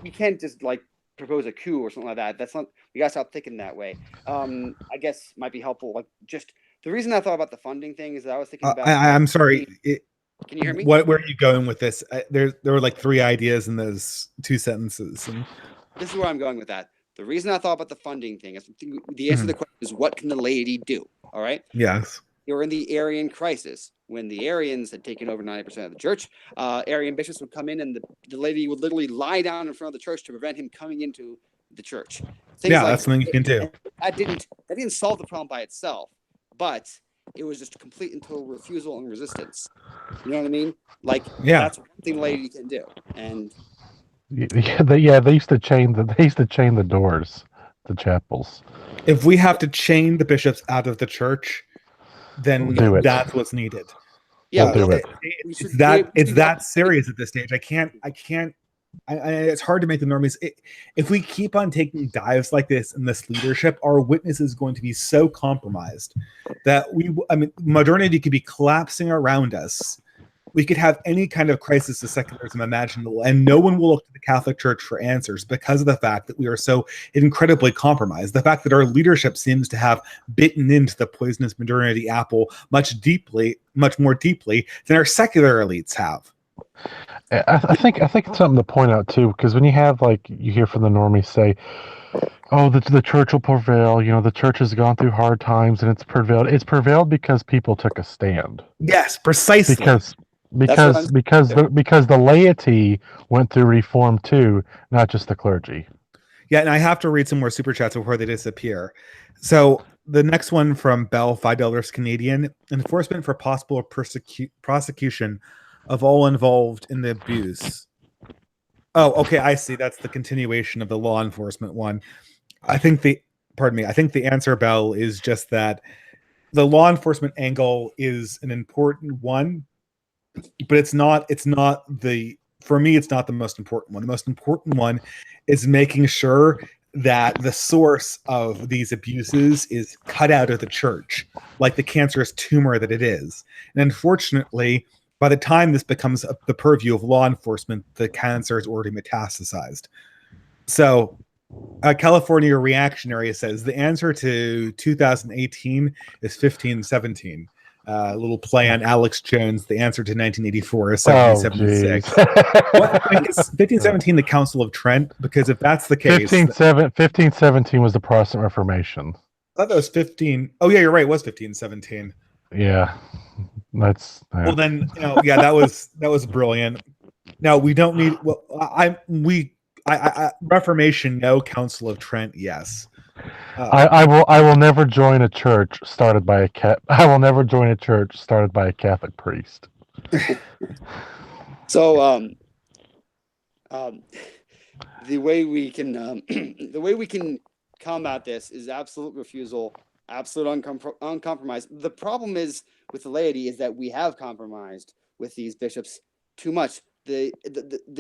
we can't just like propose a coup or something like that. That's not, we gotta stop thinking that way. I guess might be helpful. Like, just the reason I thought about the funding thing is that I was thinking about. I'm sorry. Can you hear me? Where are you going with this? There were like 3 ideas in those 2 sentences. And this is where I'm going with that. The reason I thought about the funding thing is the answer to the question is, what can the laity do? All right. Yes. You're in the Arian crisis. When the Arians had taken over 90% of the church, Arian bishops would come in, and the laity would literally lie down in front of the church to prevent him coming into the church. That's something you can do. That didn't solve the problem by itself, but it was just complete and total refusal and resistance. You know what I mean? Like, that's one thing the laity can do. And they used to chain the doors, the chapels. If we have to chain the bishops out of the church, then that's what's needed. Yeah, we'll do it. It's that serious at this stage. I can't. It's hard to make the normies. If we keep on taking dives like this in this leadership, our witness is going to be so compromised that modernity could be collapsing around us. We could have any kind of crisis of secularism imaginable, and no one will look to the Catholic Church for answers because of the fact that we are so incredibly compromised. The fact that our leadership seems to have bitten into the poisonous modernity apple much more deeply than our secular elites have. I think it's something to point out too, because when you have, like, you hear from the normies say, "Oh, the church will prevail." You know, the church has gone through hard times and it's prevailed. It's prevailed because people took a stand. Yes, precisely. Because the laity went through reform too, not just the clergy. Yeah, and I have to read some more super chats before they disappear. So the next one from Bell, $5 Canadian: enforcement for possible prosecution of all involved in the abuse. Oh, okay, I see. That's the continuation of the law enforcement one. I think the answer, Bell, is just that the law enforcement angle is an important one, but it's not for me, it's not the most important one. The most important one is making sure that the source of these abuses is cut out of the church, like the cancerous tumor that it is. And unfortunately, by the time this becomes the purview of law enforcement, the cancer is already metastasized. So California Reactionary says the answer to 2018 is 1517. A little play on Alex Jones. The answer to 1984 is 1776. Is 1517 the Council of Trent? Because if that's the case, 1517 was the Protestant Reformation. I thought that was 15. Oh yeah, you're right. It was 1517. Yeah, that's. Yeah. Well then, that was brilliant. Now we don't need. Well, I Reformation, no. Council of Trent, yes. I will never join a church started by a I will never join a church started by a Catholic priest. So the way we can combat this is absolute refusal, absolute uncompromise. The problem is with the laity is that we have compromised with these bishops too much. The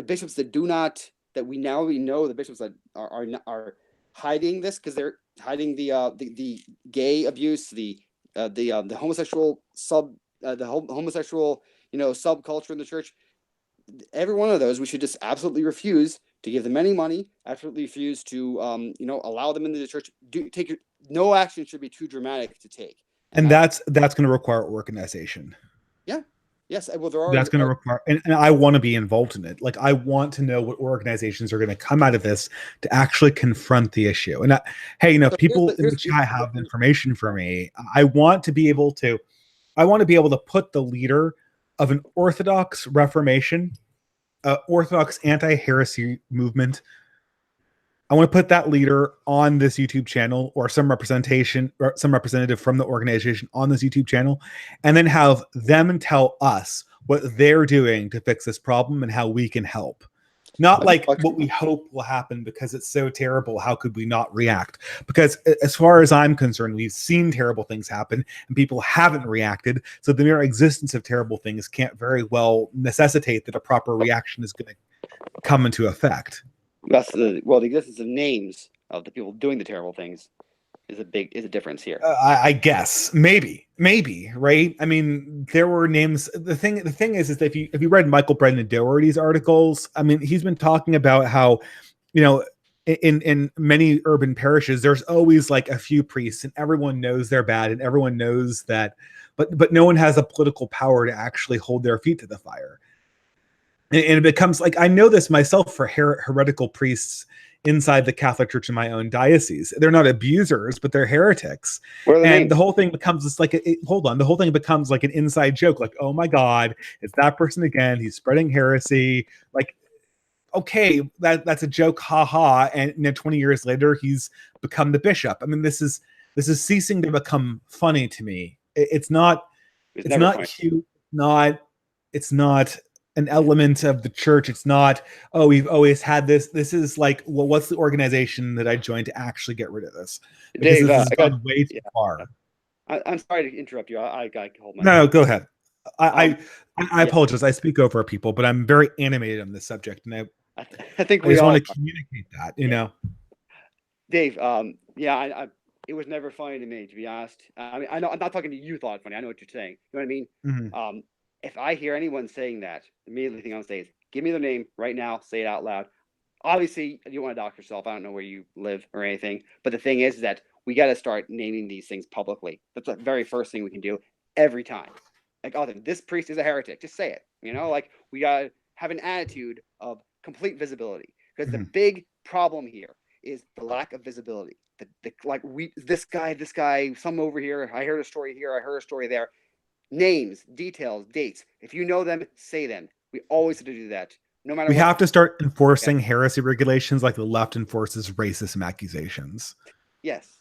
bishops that do not, that we know the bishops that are hiding this because they're hiding the gay abuse, the homosexual homosexual subculture in the church. Every one of those we should just absolutely refuse to give them any money, absolutely refuse to allow them into the church. No action should be too dramatic to take. And that's going to require organization. Yeah. Yes. Well, there are. That's going to require, and I want to be involved in it. Like, I want to know what organizations are going to come out of this to actually confront the issue. And hey, people in the chat have information for me. I want to be able to put the leader of an Orthodox Reformation, Orthodox anti-heresy movement. I want to put that leader on this YouTube channel, or some representative from the organization on this YouTube channel, and then have them tell us what they're doing to fix this problem and how we can help. Not like what we hope will happen because it's so terrible. How could we not react? Because as far as I'm concerned, we've seen terrible things happen and people haven't reacted. So the mere existence of terrible things can't very well necessitate that a proper reaction is going to come into effect. The existence of names of the people doing the terrible things is a difference here. I guess maybe, right? I mean, there were names. The thing is that if you read Michael Brendan Doherty's articles, I mean, he's been talking about how, in many urban parishes, there's always like a few priests, and everyone knows they're bad, and everyone knows that, but no one has a political power to actually hold their feet to the fire. And it becomes like, I know this myself for heretical priests inside the Catholic Church in my own diocese. They're not abusers, but they're heretics. And the whole thing becomes this like, the whole thing becomes like an inside joke. Like, oh my God, it's that person again. He's spreading heresy. Like, okay, that's a joke. Ha ha. And 20 years later, he's become the bishop. I mean, this is ceasing to become funny to me. It's not cute. It's not an element of the church. It's not, oh, we've always had this. This is like, well, what's the organization that I joined to actually get rid of this? Because Dave, this has gone way too far. I'm sorry to interrupt you. I hold my. No, go ahead. I apologize. I speak over people, but I'm very animated on this subject, and I think we just want to communicate that, Dave, it was never funny to me, to be honest. I mean, I know I'm not talking to you. Thought funny. I know what you're saying. You know what I mean? Mm-hmm. If I hear anyone saying that, the immediately thing I'm saying is, give me their name right now. Say it out loud. Obviously, you want to dox yourself. I don't know where you live or anything. But the thing is that we got to start naming these things publicly. That's the very first thing we can do every time. Like, oh, this priest is a heretic. Just say it. Like, we got to have an attitude of complete visibility. Because the big problem here is the lack of visibility. This guy, some over here. I heard a story here. I heard a story there. Names, details, dates. If you know them, say them. We always have to do that. No matter. We have to start enforcing heresy regulations like the left enforces racism accusations. Yes,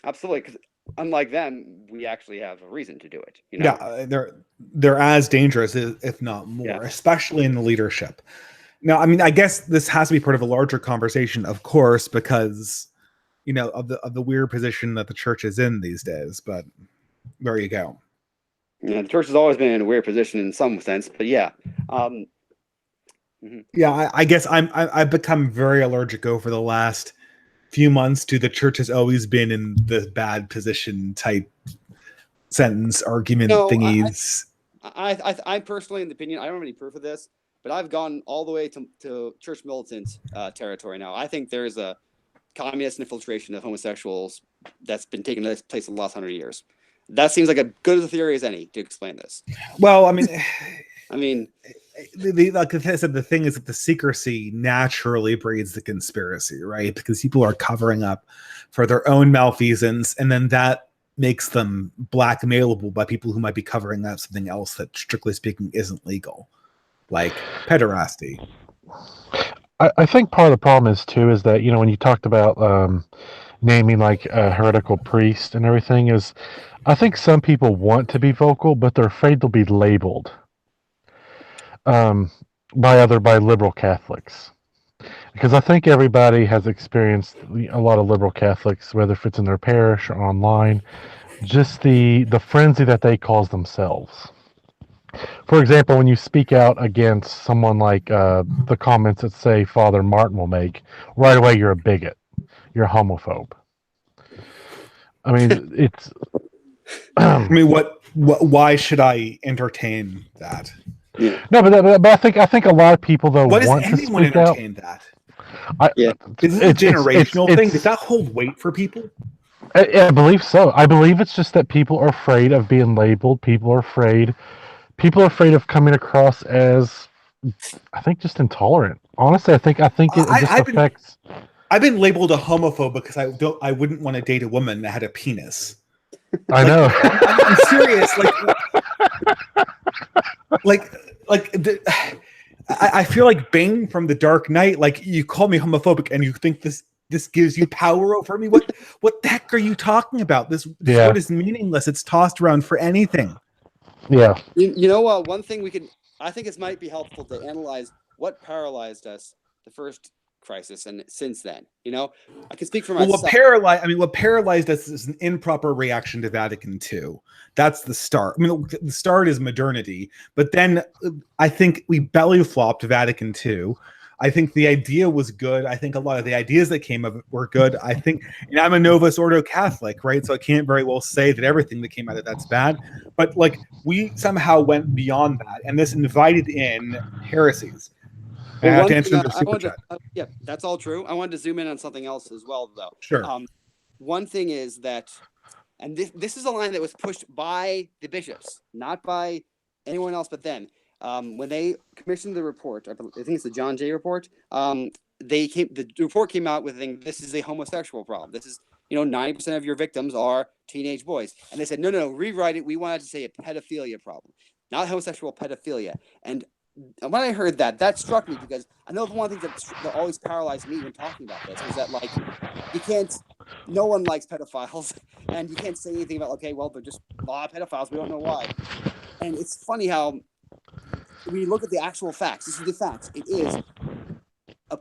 absolutely. Because unlike them, we actually have a reason to do it. Yeah, they're as dangerous, if not more, especially in the leadership. Now, I mean, I guess this has to be part of a larger conversation, of course, because of the weird position that the church is in these days. But there you go. Yeah, the church has always been in a weird position in some sense, but yeah. Yeah, I guess I've become very allergic over the last few months to the church has always been in the bad position type sentence argument thingies. I personally, in the opinion, I don't have any proof of this, but I've gone all the way to church militant territory now. I think there is a communist infiltration of homosexuals that's been taking place in the last 100 years. That seems like as good a theory as any to explain this. Well, I mean, like I said, the thing is that the secrecy naturally breeds the conspiracy, right? Because people are covering up for their own malfeasance, and then that makes them blackmailable by people who might be covering up something else that, strictly speaking, isn't legal, like pederasty. I think part of the problem is that when you talked about naming like a heretical priest and everything, is I think some people want to be vocal, but they're afraid they'll be labeled by liberal Catholics. Because I think everybody has experienced a lot of liberal Catholics, whether if it's in their parish or online, just the frenzy that they cause themselves. For example, when you speak out against someone like the comments that say Father Martin will make, right away you're a bigot, you're a homophobe. I mean, it's. I mean, why should I entertain that? Yeah. No, but I think a lot of people though Why does want to anyone speak out. entertain that? I, Yeah. Is this a generational thing? Does that hold weight for people? I believe so. I believe it's just that people are afraid of being labeled. People are afraid. People are afraid of coming across as, I think, just intolerant. Honestly, I think it just affects. I've been labeled a homophobe because I wouldn't want to date a woman that had a penis. I Like, know. I'm serious. I feel like Bane from The Dark Knight. Like, you call me homophobic and you think this gives you power over me. What the heck are you talking about? This Yeah. word is meaningless. It's tossed around for anything. Yeah. You know, one thing I think it might be helpful to analyze what paralyzed us the first crisis and since then. You know, I can speak for Well, myself. what paralyzed us is an improper reaction to Vatican II. That's the start. I mean, the start is modernity, but then I think we belly flopped Vatican II. I think the idea was good. I think a lot of the ideas that came of it were good. I think, and I'm a Novus Ordo Catholic, right? So I can't very well say that everything that came out of that's bad. But like, we somehow went beyond that, and this invited in heresies. And I have to answer another super chat. Yeah, that's all true. I wanted to zoom in on something else as well, though. Sure. One thing is that, and this is a line that was pushed by the bishops, not by anyone else but them. When they commissioned the report, I think it's the John Jay report. The report came out with saying this is a homosexual problem. This is 90% of your victims are teenage boys, and they said no, rewrite it. We wanted to say a pedophilia problem, not homosexual pedophilia. And when I heard that struck me because I know one of the things that always paralyzed me when talking about this was that, like, no one likes pedophiles, and you can't say anything about, okay, well, they're just pedophiles. We don't know why. And it's funny how when you look at the actual facts, this is the facts. It is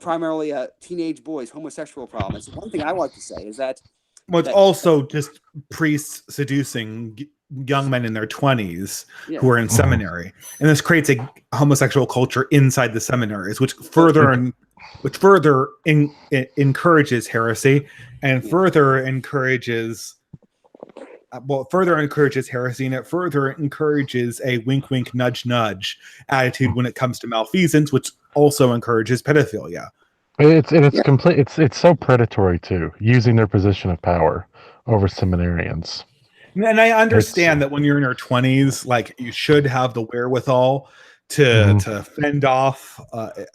primarily a teenage boys homosexual problem. It's one thing I like to say is that. Well, it's also just priests seducing young men in their 20s who are in seminary, and this creates a homosexual culture inside the seminaries, which further encourages heresy, and further encourages heresy, and it further encourages a wink wink nudge nudge attitude when it comes to malfeasance, which also encourages pedophilia. It's complete. It's so predatory too, using their position of power over seminarians. And I understand that when you're in your 20s, like, you should have the wherewithal to fend off,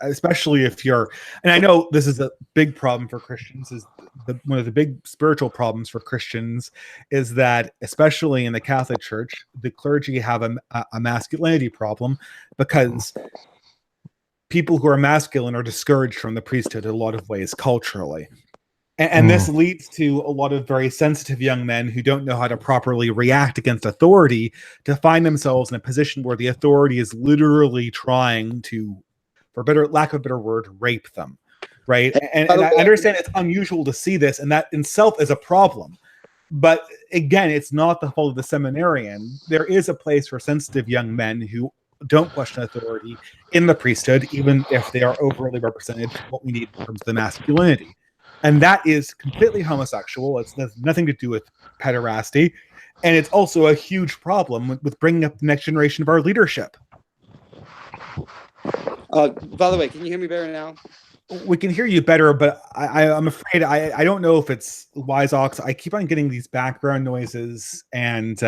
especially if you're. And I know this is a big problem for Christians. One of the big spiritual problems for Christians is that, especially in the Catholic Church, the clergy have a masculinity problem, because people who are masculine are discouraged from the priesthood in a lot of ways culturally. And this leads to a lot of very sensitive young men who don't know how to properly react against authority to find themselves in a position where the authority is literally trying to, for lack of a better word, rape them, right? And I understand it's unusual to see this, and that in itself is a problem. But again, it's not the fault of the seminarian. There is a place for sensitive young men who don't question authority in the priesthood, even if they are overly represented what we need in terms of the masculinity. And that is completely homosexual. It has nothing to do with pederasty. And it's also a huge problem with bringing up the next generation of our leadership. By the way, can you hear me better now? We can hear you better, but I'm afraid I don't know if it's Wise Ox. I keep on getting these background noises, and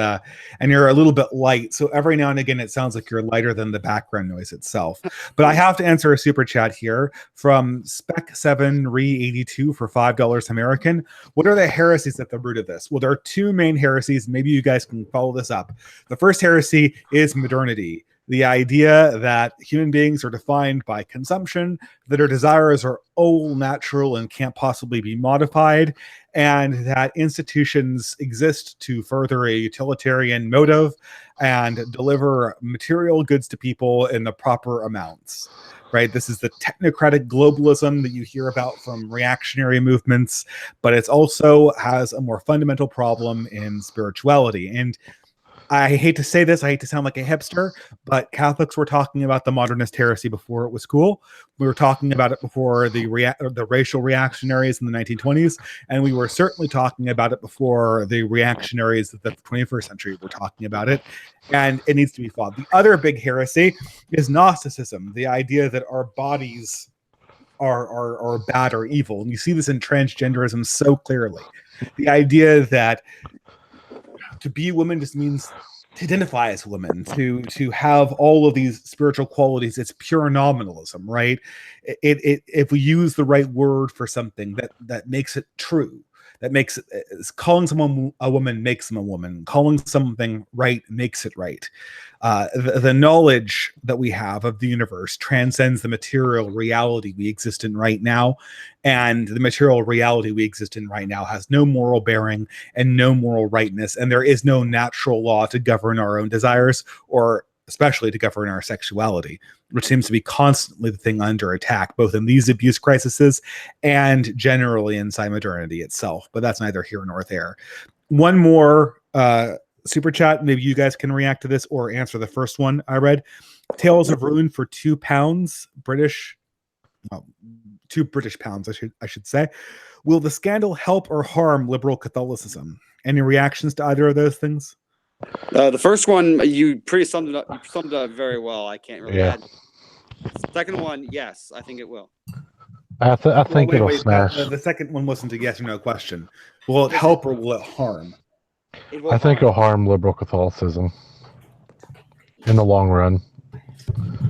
you're a little bit light. So every now and again, it sounds like you're lighter than the background noise itself. But I have to answer a super chat here from Spec7Re82 for $5 American. What are the heresies at the root of this? Well, there are two main heresies. Maybe you guys can follow this up. The first heresy is modernity. The idea that human beings are defined by consumption, that our desires are all natural and can't possibly be modified, and that institutions exist to further a utilitarian motive and deliver material goods to people in the proper amounts. right? This is the technocratic globalism that you hear about from reactionary movements, but it also has a more fundamental problem in spirituality. And I hate to say this, I hate to sound like a hipster, but Catholics were talking about the modernist heresy before it was cool. We were talking about it before the racial reactionaries in the 1920s, and we were certainly talking about it before the reactionaries of the 21st century were talking about it, and it needs to be fought. The other big heresy is Gnosticism, the idea that our bodies are bad or evil. And you see this in transgenderism so clearly. The idea that to be a woman just means to identify as a woman, to have all of these spiritual qualities. It's pure nominalism, right? If we use the right word for something that makes it true, that makes it, calling someone a woman makes them a woman. Calling something right makes it right. The knowledge that we have of the universe transcends the material reality we exist in right now, and the material reality we exist in right now has no moral bearing and no moral rightness, and there is no natural law to govern our own desires, or especially to govern our sexuality, which seems to be constantly the thing under attack, both in these abuse crises and generally inside modernity itself. But that's neither here nor there. One more super chat. Maybe you guys can react to this or answer the first one I read. Tales of Ruin for £2 British. Well, £2 I should say. Will the scandal help or harm liberal Catholicism? Any reactions to either of those things? The first one, you pretty summed it up. You summed it up very well. I can't really add. Second one, yes, I think it will. I think it'll smash. The second one wasn't a yes or no question. Will it help or will it harm? I think it'll harm liberal Catholicism in the long run.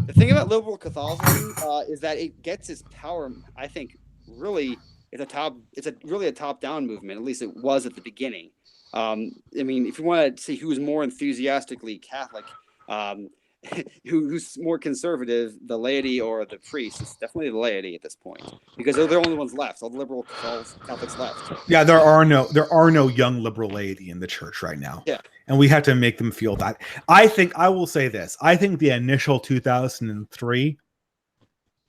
The thing about liberal Catholicism is that it gets its power, I think, really it's really a top-down movement. At least it was at the beginning. I mean, if you want to see who's more enthusiastically Catholic, who's more conservative, the laity or the priests, it's definitely the laity at this point, because they're the only ones left. All the liberal Catholics left. Yeah, there are no young liberal laity in the church right now. Yeah. And we have to make them feel that. I will say this. I think the initial 2003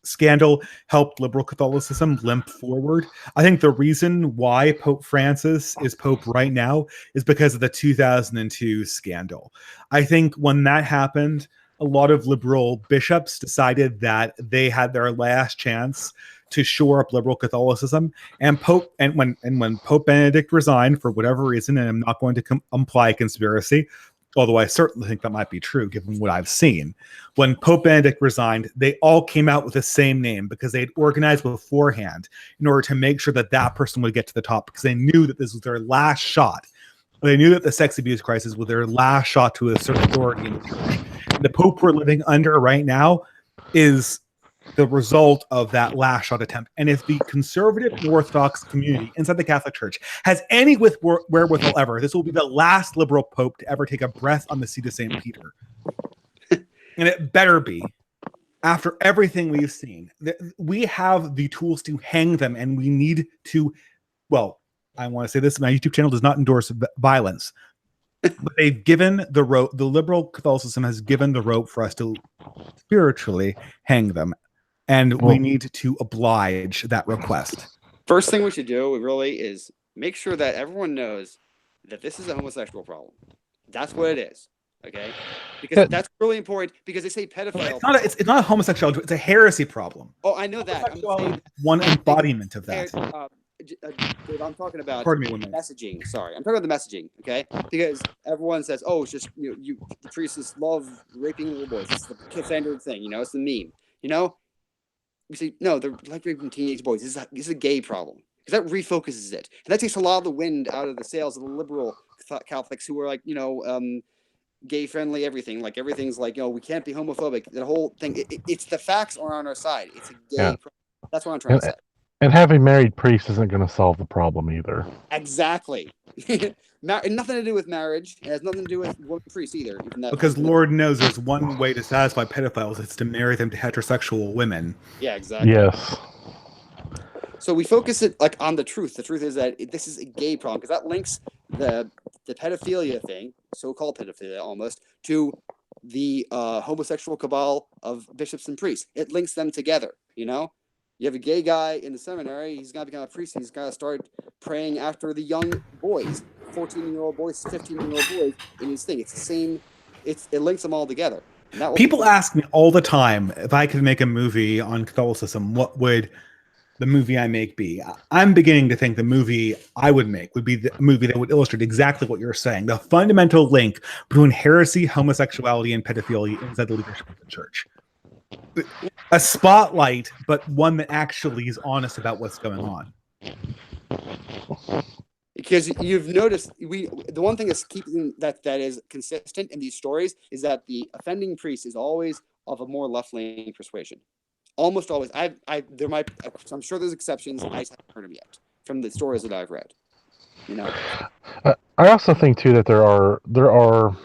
scandal helped liberal Catholicism limp forward. I think the reason why Pope Francis is Pope right now is because of the 2002 scandal. I think when that happened, a lot of liberal bishops decided that they had their last chance to shore up liberal Catholicism. And when Pope Benedict resigned for whatever reason, and I'm not going to imply conspiracy, although I certainly think that might be true given what I've seen. When Pope Benedict resigned, they all came out with the same name because they had organized beforehand in order to make sure that that person would get to the top, because they knew that this was their last shot. They knew that the sex abuse crisis was their last shot to assert authority in the church. And the Pope we're living under right now is the result of that last shot attempt. And if the conservative Orthodox community inside the Catholic Church has any wherewithal ever, this will be the last liberal pope to ever take a breath on the seat of St. Peter. And it better be. After everything we've seen, we have the tools to hang them, and we need to, well, I want to say this, my YouTube channel does not endorse violence, but they've given the rope, the liberal Catholicism has given the rope for us to spiritually hang them. And we need to oblige that request. First thing we should do really is make sure that everyone knows that this is a homosexual problem. That's what it is. Okay? Because that's really important, because they say pedophile. It's not a homosexuality, it's a heresy problem. Oh, I know that. I'm saying one embodiment of that. I'm talking about messaging. Sorry, I'm talking about the messaging, okay? Because everyone says, "Oh, it's just the priests love raping little boys. It's the standard thing, it's the meme." We say, no, they're like raping teenage boys. This is a gay problem, because that refocuses it, and that takes a lot of the wind out of the sails of the liberal Catholics who are like, gay friendly, everything. Like everything's like, we can't be homophobic. The whole thing, it's the facts are on our side. It's a gay problem. That's what I'm trying to say. And having married priests isn't going to solve the problem either. Exactly. Nothing to do with marriage. It has nothing to do with women priests either. Because Lord knows there's one way to satisfy pedophiles. It's to marry them to heterosexual women. Yeah, exactly. Yes. So we focus it on the truth. The truth is that this is a gay problem, because that links the pedophilia thing, so-called pedophilia almost, to the homosexual cabal of bishops and priests. It links them together. You have a gay guy in the seminary. He's got to become a priest. He's got to start praying after the young boys, 14-year-old boys, 15-year-old boys in his thing. It's the same. It links them all together. And that People ask me all the time if I could make a movie on Catholicism, what would the movie I make be? I'm beginning to think the movie I would make would be the movie that would illustrate exactly what you're saying. The fundamental link between heresy, homosexuality, and pedophilia inside the leadership of the church. A spotlight, but one that actually is honest about what's going on. Because you've noticed, the one thing that's keeping that is consistent in these stories is that the offending priest is always of a more left-leaning persuasion. Almost always. I'm sure there's exceptions. I just haven't heard them yet from the stories that I've read. I also think too that there are.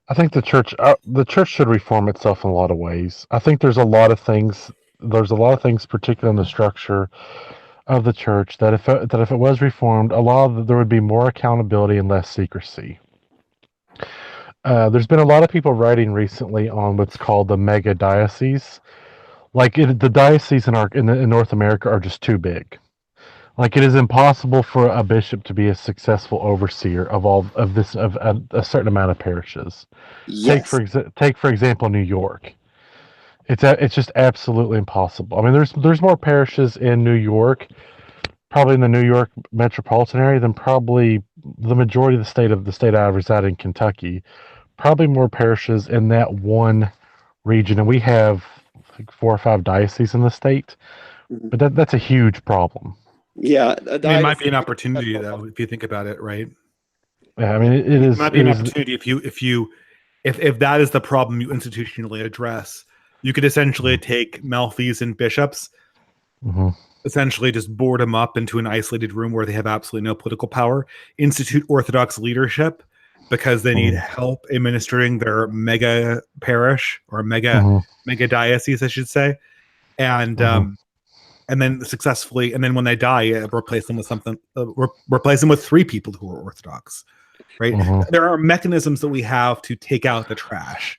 I think the church should reform itself in a lot of ways. I think there's a lot of things. There's a lot of things, particularly in the structure of the church, that if it was reformed, there would be more accountability and less secrecy. There's been a lot of people writing recently on what's called the mega diocese. Like the dioceses in North America are just too big. Like it is impossible for a bishop to be a successful overseer of a certain amount of parishes. Yes. Take for example New York. It's just absolutely impossible. I mean, there's more parishes in New York, probably in the New York metropolitan area, than probably the majority of the state I reside in, Kentucky. Probably more parishes in that one region, and we have like 4 or 5 dioceses in the state. But that's a huge problem. Yeah, it might be an opportunity though, if you think about it, right? Yeah, I mean, it might be an opportunity if that is the problem you institutionally address. You could essentially take malfeasant bishops, essentially just board them up into an isolated room where they have absolutely no political power, institute Orthodox leadership because they need help administering their mega parish or mega diocese, I should say, and then successfully, and then when they die, replace them with something. Replace them with 3 people who are Orthodox, right? There are mechanisms that we have to take out the trash,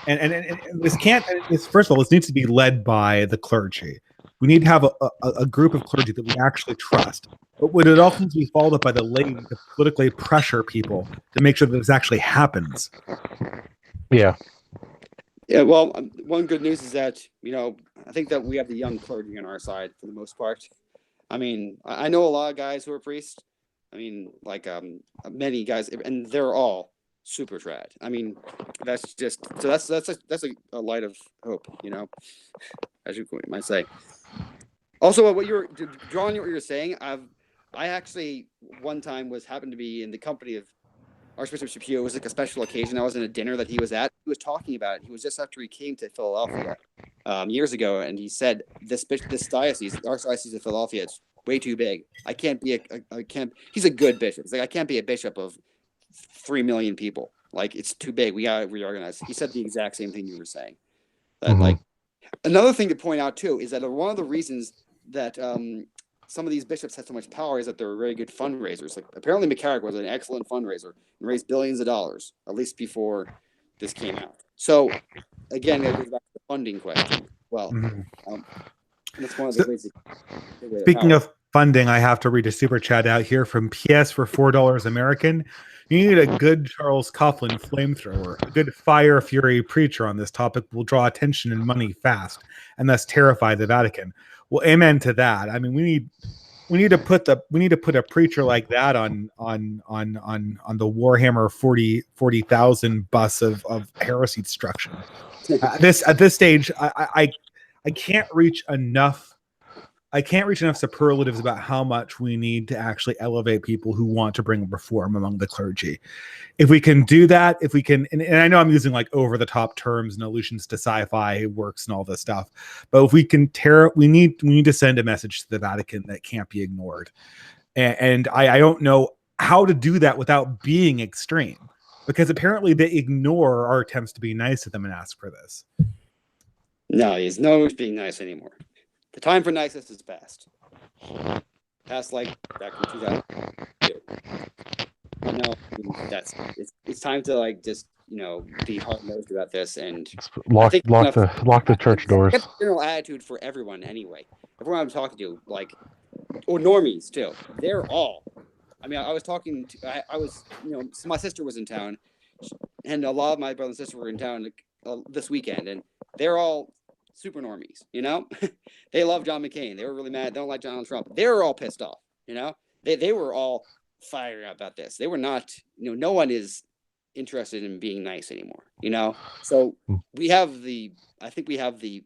and this can't. First of all, this needs to be led by the clergy. We need to have a group of clergy that we actually trust. But would it also be followed up by the laity to politically pressure people to make sure that this actually happens? Yeah. Yeah, well, one good news is that, I think that we have the young clergy on our side for the most part. I mean, I know a lot of guys who are priests. I mean, like many guys, and they're all super trad. I mean, that's a light of hope, as you might say. Also, what you're drawing, what you're saying, I actually one time happened to be in the company of Archbishop Shapiro. It was like a special occasion. I was in a dinner that he was at. He was talking about it. He was just after he came to Philadelphia years ago, and he said this diocese, the Archdiocese of Philadelphia, it's way too big. I can't be He's a good bishop. It's like I can't be a bishop of 3 million people. Like it's too big. We gotta reorganize. He said the exact same thing you were saying. That like another thing to point out too is that one of the reasons that some of these bishops had so much power is that they're very good fundraisers. Like apparently McCarrick was an excellent fundraiser and raised billions of dollars, at least before this came out. So again, that goes back to the funding question. Well, that's one of the ways. Speaking of funding, I have to read a super chat out here from PS for $4 American. You need a good Charles Coughlin flamethrower. A good fire fury preacher on this topic will draw attention and money fast, and thus terrify the Vatican. Well, amen to that. I mean, we need to put a preacher like that on the Warhammer 40,000 bus of heresy destruction. At this stage, I can't reach enough. I can't reach enough superlatives about how much we need to actually elevate people who want to bring reform among the clergy. If we can do that, and I know I'm using like over the top terms and allusions to sci-fi works and all this stuff, but if we can we need to send a message to the Vatican that can't be ignored. And I don't know how to do that without being extreme, because apparently they ignore our attempts to be nice to them and ask for this. No, there's no being nice anymore. The time for niceness is past. Past like back in 2002. no, I mean, it's time to like just be hard nosed about this, and I Lock think lock the lock the church I get doors. the general attitude for everyone anyway. Everyone I'm talking to, like, or normies too, they're all. I mean, I was talking to, I was, so my sister was in town, and a lot of my brother and sister were in town this weekend, and they're all super normies. They love John McCain. They were really mad. They don't like Donald Trump. They were all pissed off. They were all fired about this. They were not. No one is interested in being nice anymore. So we have the. I think we have the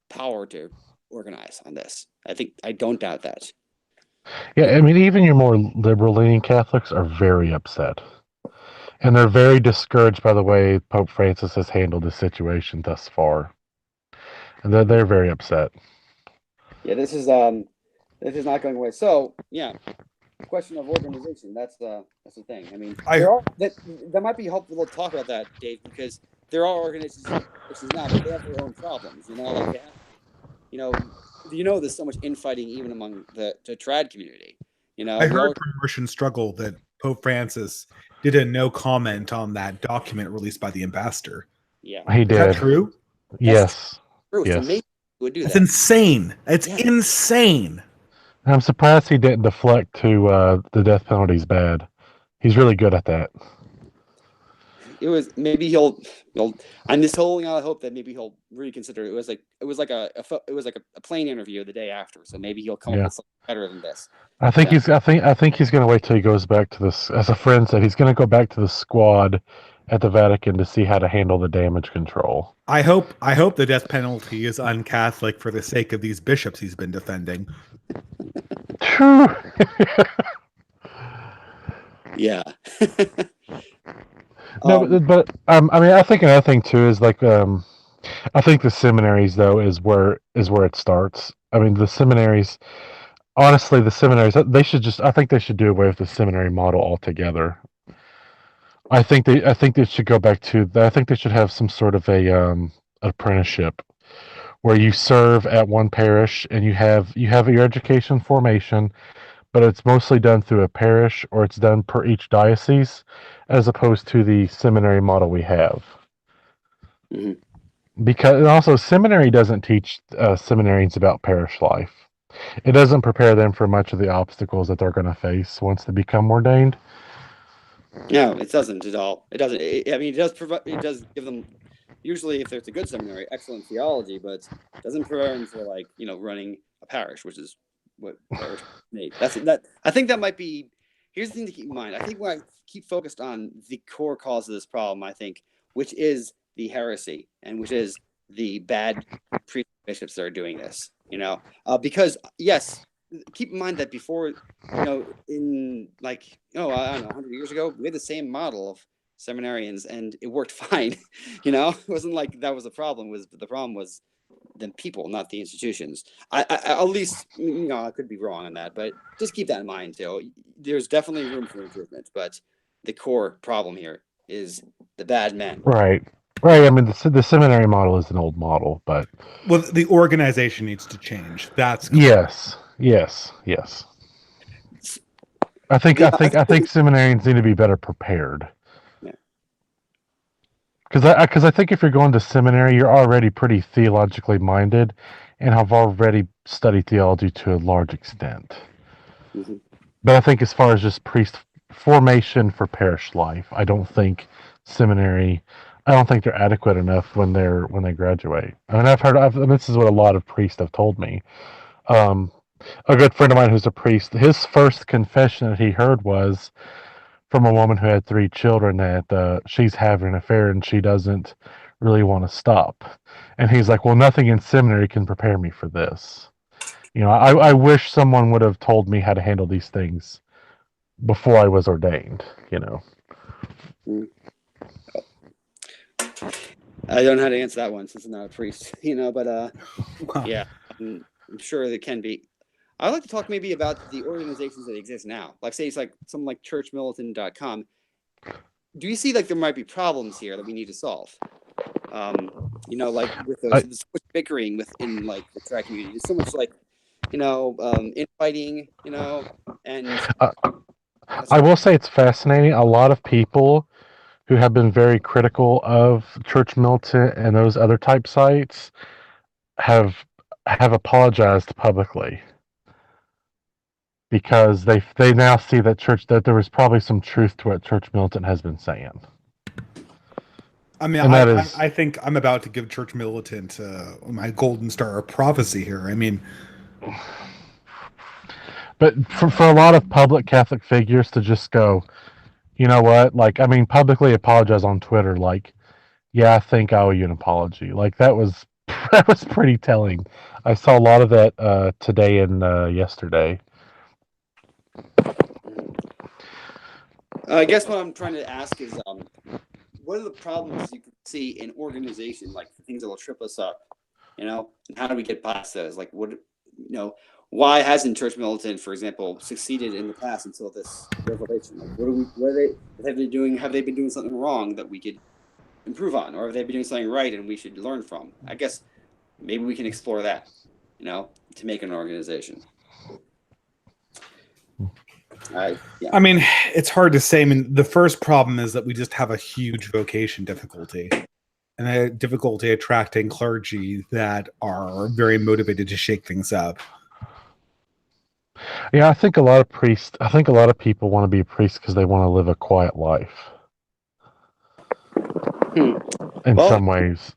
power to organize on this. I don't doubt that. Yeah, I mean, even your more liberal-leaning Catholics are very upset, and they're very discouraged by the way Pope Francis has handled the situation thus far, and they're very upset. Yeah, this is not going away. So yeah, question of organization. That's the thing. I mean, that might be helpful to talk about that, Dave, because there are organizations now, but they have their own problems. Like they have, there's so much infighting even among the trad community. I heard from Russian Struggle that Pope Francis did a no comment on that document released by the ambassador. Yeah, He Is did. that true? Yes. True. It's Yes. amazing he would do That's that. insane. It's insane. I'm surprised he didn't deflect to the death penalty is bad. He's really good at that. It was maybe he'll. I'm just holding out hope that maybe he'll reconsider. It was like a plane interview the day after, so maybe he'll come up with something better than this. I think he's going to wait till he goes back to this. As a friend said, he's going to go back to the squad at the Vatican to see how to handle the damage control. I hope the death penalty is un-Catholic for the sake of these bishops he's been defending. True. Yeah. No, but I mean, I think another thing too is like I think the seminaries though is where it starts. I mean, the seminaries. Honestly, the seminaries they should just. I think they should do away with the seminary model altogether. I think they should go back to. I think they should have some sort of a apprenticeship where you serve at one parish and you have your education formation, but it's mostly done through a parish or it's done per each diocese, as opposed to the seminary model we have. Mm-hmm. Because also seminary doesn't teach seminarians about parish life. It doesn't prepare them for much of the obstacles that they're going to face once they become ordained. No, it doesn't at all. It doesn't. I mean, it does provide. It does give them, usually, if it's a good seminary, excellent theology, but it doesn't prepare them for running a parish, which is what parish need. I think that might be. Here's the thing to keep in mind. I think when I keep focused on the core cause of this problem, I think, which is the heresy and which is the bad priests and bishops that are doing this. Because yes. Keep in mind that before, in I don't know, 100 years ago, we had the same model of seminarians and it worked fine. It wasn't like that was the problem. The problem was the people, not the institutions. I at least, I could be wrong on that, but just keep that in mind too. There's definitely room for improvement, but the core problem here is the bad men. Right. I mean, the seminary model is an old model, but the organization needs to change. That's clear. Yes. I think seminarians need to be better prepared. Yeah. Because I think if you're going to seminary, you're already pretty theologically minded, and have already studied theology to a large extent. Mm-hmm. But I think as far as just priest formation for parish life, I don't think seminary. I don't think they're adequate enough when they graduate. I mean, this is what a lot of priests have told me. A good friend of mine who's a priest, his first confession that he heard was from a woman who had 3 children that she's having an affair and she doesn't really want to stop. And he's like, well, nothing in seminary can prepare me for this. I wish someone would have told me how to handle these things before I was ordained, I don't know how to answer that one since I'm not a priest, but wow. Yeah, I'm sure there can be. I'd like to talk maybe about the organizations that exist now. Like say it's like something like churchmilitant.com. Do you see there might be problems here that we need to solve? Like with those so much bickering within the track community. There's so much infighting, and I will say it's fascinating. A lot of people who have been very critical of Church Militant and those other type sites have apologized publicly because they now see that there was probably some truth to what Church Militant has been saying. I mean, And that is, I think I'm about to give Church Militant my golden star of prophecy here. I mean, but for a lot of public Catholic figures to just go, you know what? Like, I mean, publicly apologize on Twitter. Like, yeah, I think I owe you an apology. Like that was that was pretty telling. I saw a lot of that today and yesterday. I guess what I'm trying to ask is, what are the problems you can see in organization, like the things that will trip us up, and how do we get past those? Like, why hasn't Church Militant, for example, succeeded in the past until this revelation? Like, what have they doing? Have they been doing something wrong that we could improve on, or have they been doing something right and we should learn from? I guess maybe we can explore that, to make an organization. I mean, it's hard to say. I mean, the first problem is that we just have a huge vocation difficulty and a difficulty attracting clergy that are very motivated to shake things up. Yeah, I think a lot of people want to be priests because they want to live a quiet life. In some ways.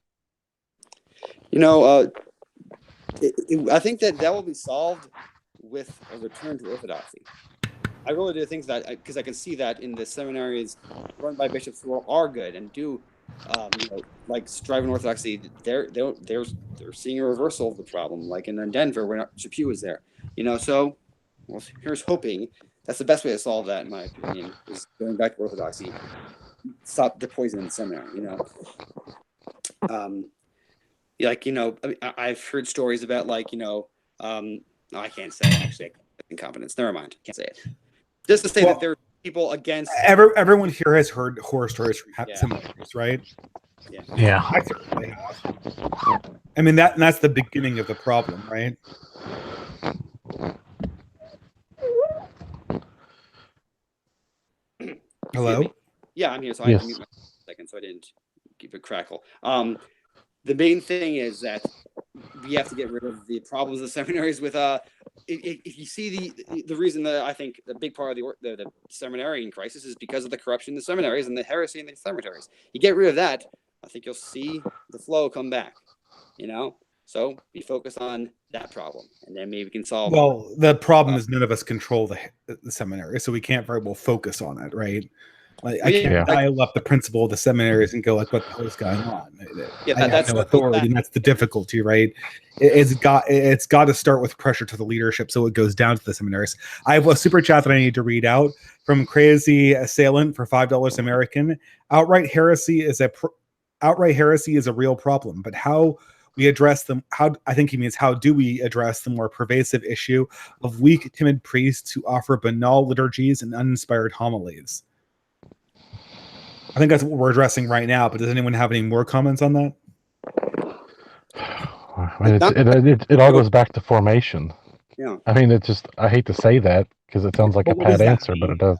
I think that will be solved with a return to orthodoxy. I really do think that, because I can see that in the seminaries run by bishops who are good and do, like strive in orthodoxy. They're seeing a reversal of the problem, like in Denver where Chaput was there. So here's hoping. That's the best way to solve that, in my opinion, is going back to orthodoxy. Stop the poison in the seminary. I've heard stories about no, I can't say it, actually. Incompetence. Never mind. Can't say it. Just to say that there are people against. Everyone here has heard horror stories from seminaries, right? Yeah. I certainly have. I mean, that's the beginning of the problem, right? Hello? Yeah, I'm here, so I had to mute my second, so I didn't keep it crackle. The main thing is that we have to get rid of the problems of seminaries with if you see the reason that I think the big part of the seminarian crisis is because of the corruption in the seminaries and the heresy in the seminaries. You get rid of that, I think you'll see the flow come back. So we focus on that problem, and then maybe we can solve. Well, the problem is none of us control the seminary, so we can't very well focus on it, right? Like, I can't dial up the principal of the seminaries and go like, "What the hell is going on?" I have no authority, and that's the difficulty, right? It's got to start with pressure to the leadership, so it goes down to the seminaries. I have a super chat that I need to read out from Crazy Assailant for $5 American. Outright heresy is a real problem, but how we address them? I think he means how do we address the more pervasive issue of weak, timid priests who offer banal liturgies and uninspired homilies? I think that's what we're addressing right now, but does anyone have any more comments on that? It all goes back to formation. Yeah. I mean, I hate to say that because it sounds like a pat answer, but it does.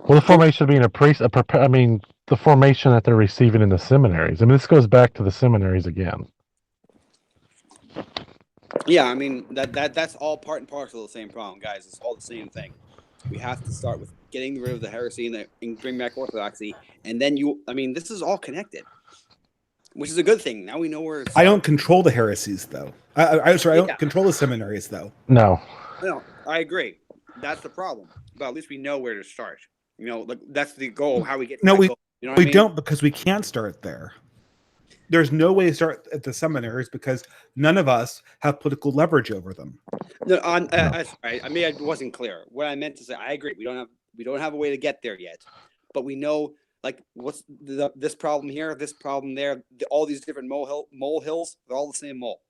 Well, the formation of being a priest, the formation that they're receiving in the seminaries. I mean, this goes back to the seminaries again. Yeah, I mean, that's all part and parcel of the same problem, guys. It's all the same thing. We have to start with getting rid of the heresy and bring back orthodoxy, and then this is all connected, which is a good thing. Now we know where it's. I don't control the heresies, though. I don't control the seminaries, though. No, I agree. That's the problem. But at least we know where to start. That's the goal. How we get. No, we goal. we don't, because we can't start there. There's no way to start at the seminaries because none of us have political leverage over them. No, sorry. I wasn't clear. What I meant to say, I agree. We don't have a way to get there yet, but we know what's this problem here, this problem there, all these different molehills. They're all the same mole.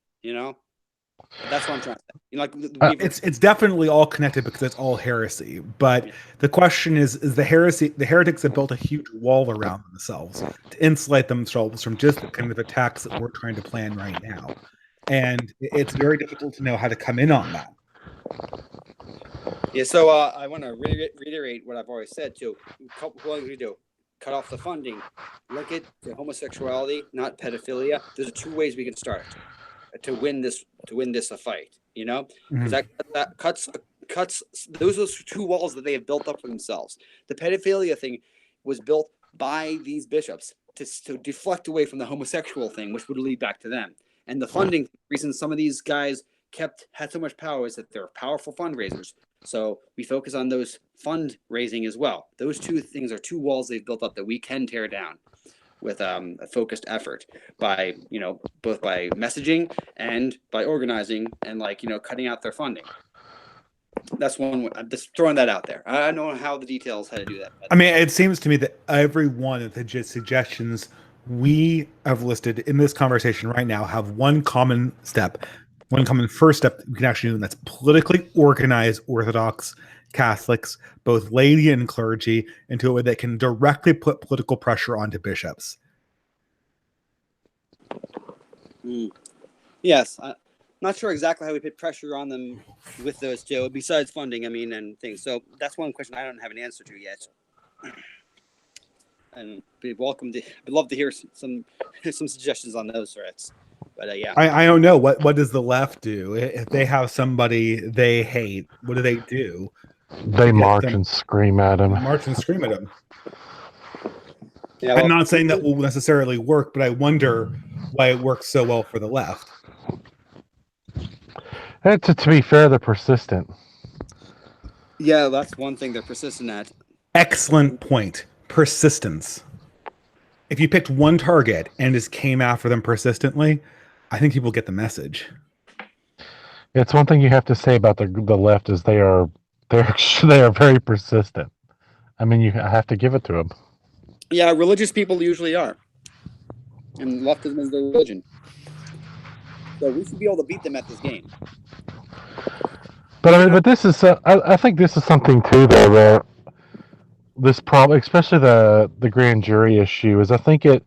That's what I'm trying to say. It's definitely all connected because it's all heresy. But the question is the heretics have built a huge wall around themselves to insulate themselves from just the kind of attacks that we're trying to plan right now. And it's very difficult to know how to come in on that. Yeah, so I want to reiterate what I've always said too. What we do: cut off the funding, link it to homosexuality, not pedophilia. There's two ways we can start to win this a fight. You know, because that cuts those two walls that they have built up for themselves. The pedophilia thing was built by these bishops to deflect away from the homosexual thing, which would lead back to them. And the funding reason some of these guys had so much power is that they're powerful fundraisers. So we focus on those fundraising as well. Those two things are two walls they've built up that we can tear down with a focused effort by, both by messaging and by organizing and cutting out their funding. That's one. I'm just throwing that out there. I don't know how the details how to do that. I mean, it seems to me that every one of the suggestions we have listed in this conversation right now have one common first step that we can actually do, and that's politically organize Orthodox Catholics, both laity and clergy, into a way that can directly put political pressure onto bishops. Yes. I'm not sure exactly how we put pressure on them with those two, besides funding, and things. So that's one question I don't have an answer to yet. And I'd love to hear some suggestions on those threats. But yeah, I don't know what does the left do if they have somebody they hate. What do they do? They march and scream at them. Yeah, I'm not saying that will necessarily work, but I wonder why it works so well for the left. To be fair, they're persistent. Yeah, that's one thing they're persistent at. Excellent point. Persistence. If you picked one target and just came after them persistently, I think people get the message. It's one thing you have to say about the left is they are very persistent. I mean, you have to give it to them. Yeah, religious people usually are, and leftism is their religion. So we should be able to beat them at this game. But this is I think this is something too though where this problem, especially the grand jury issue, is I think it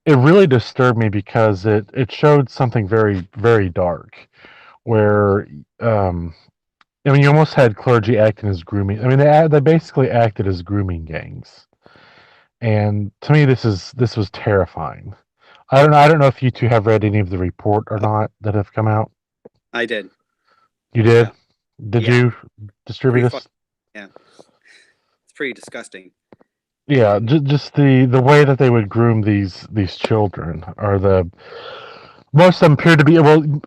really disturbed me because it showed something very, very dark where you almost had clergy acting as grooming. I mean, they basically acted as grooming gangs, and to me, this was terrifying. I don't know if you two have read any of the report or not that have come out. I did. You did? Did you distribute this? Yeah, it's pretty disgusting. Yeah, just the way that they would groom these children, or most of them appear to be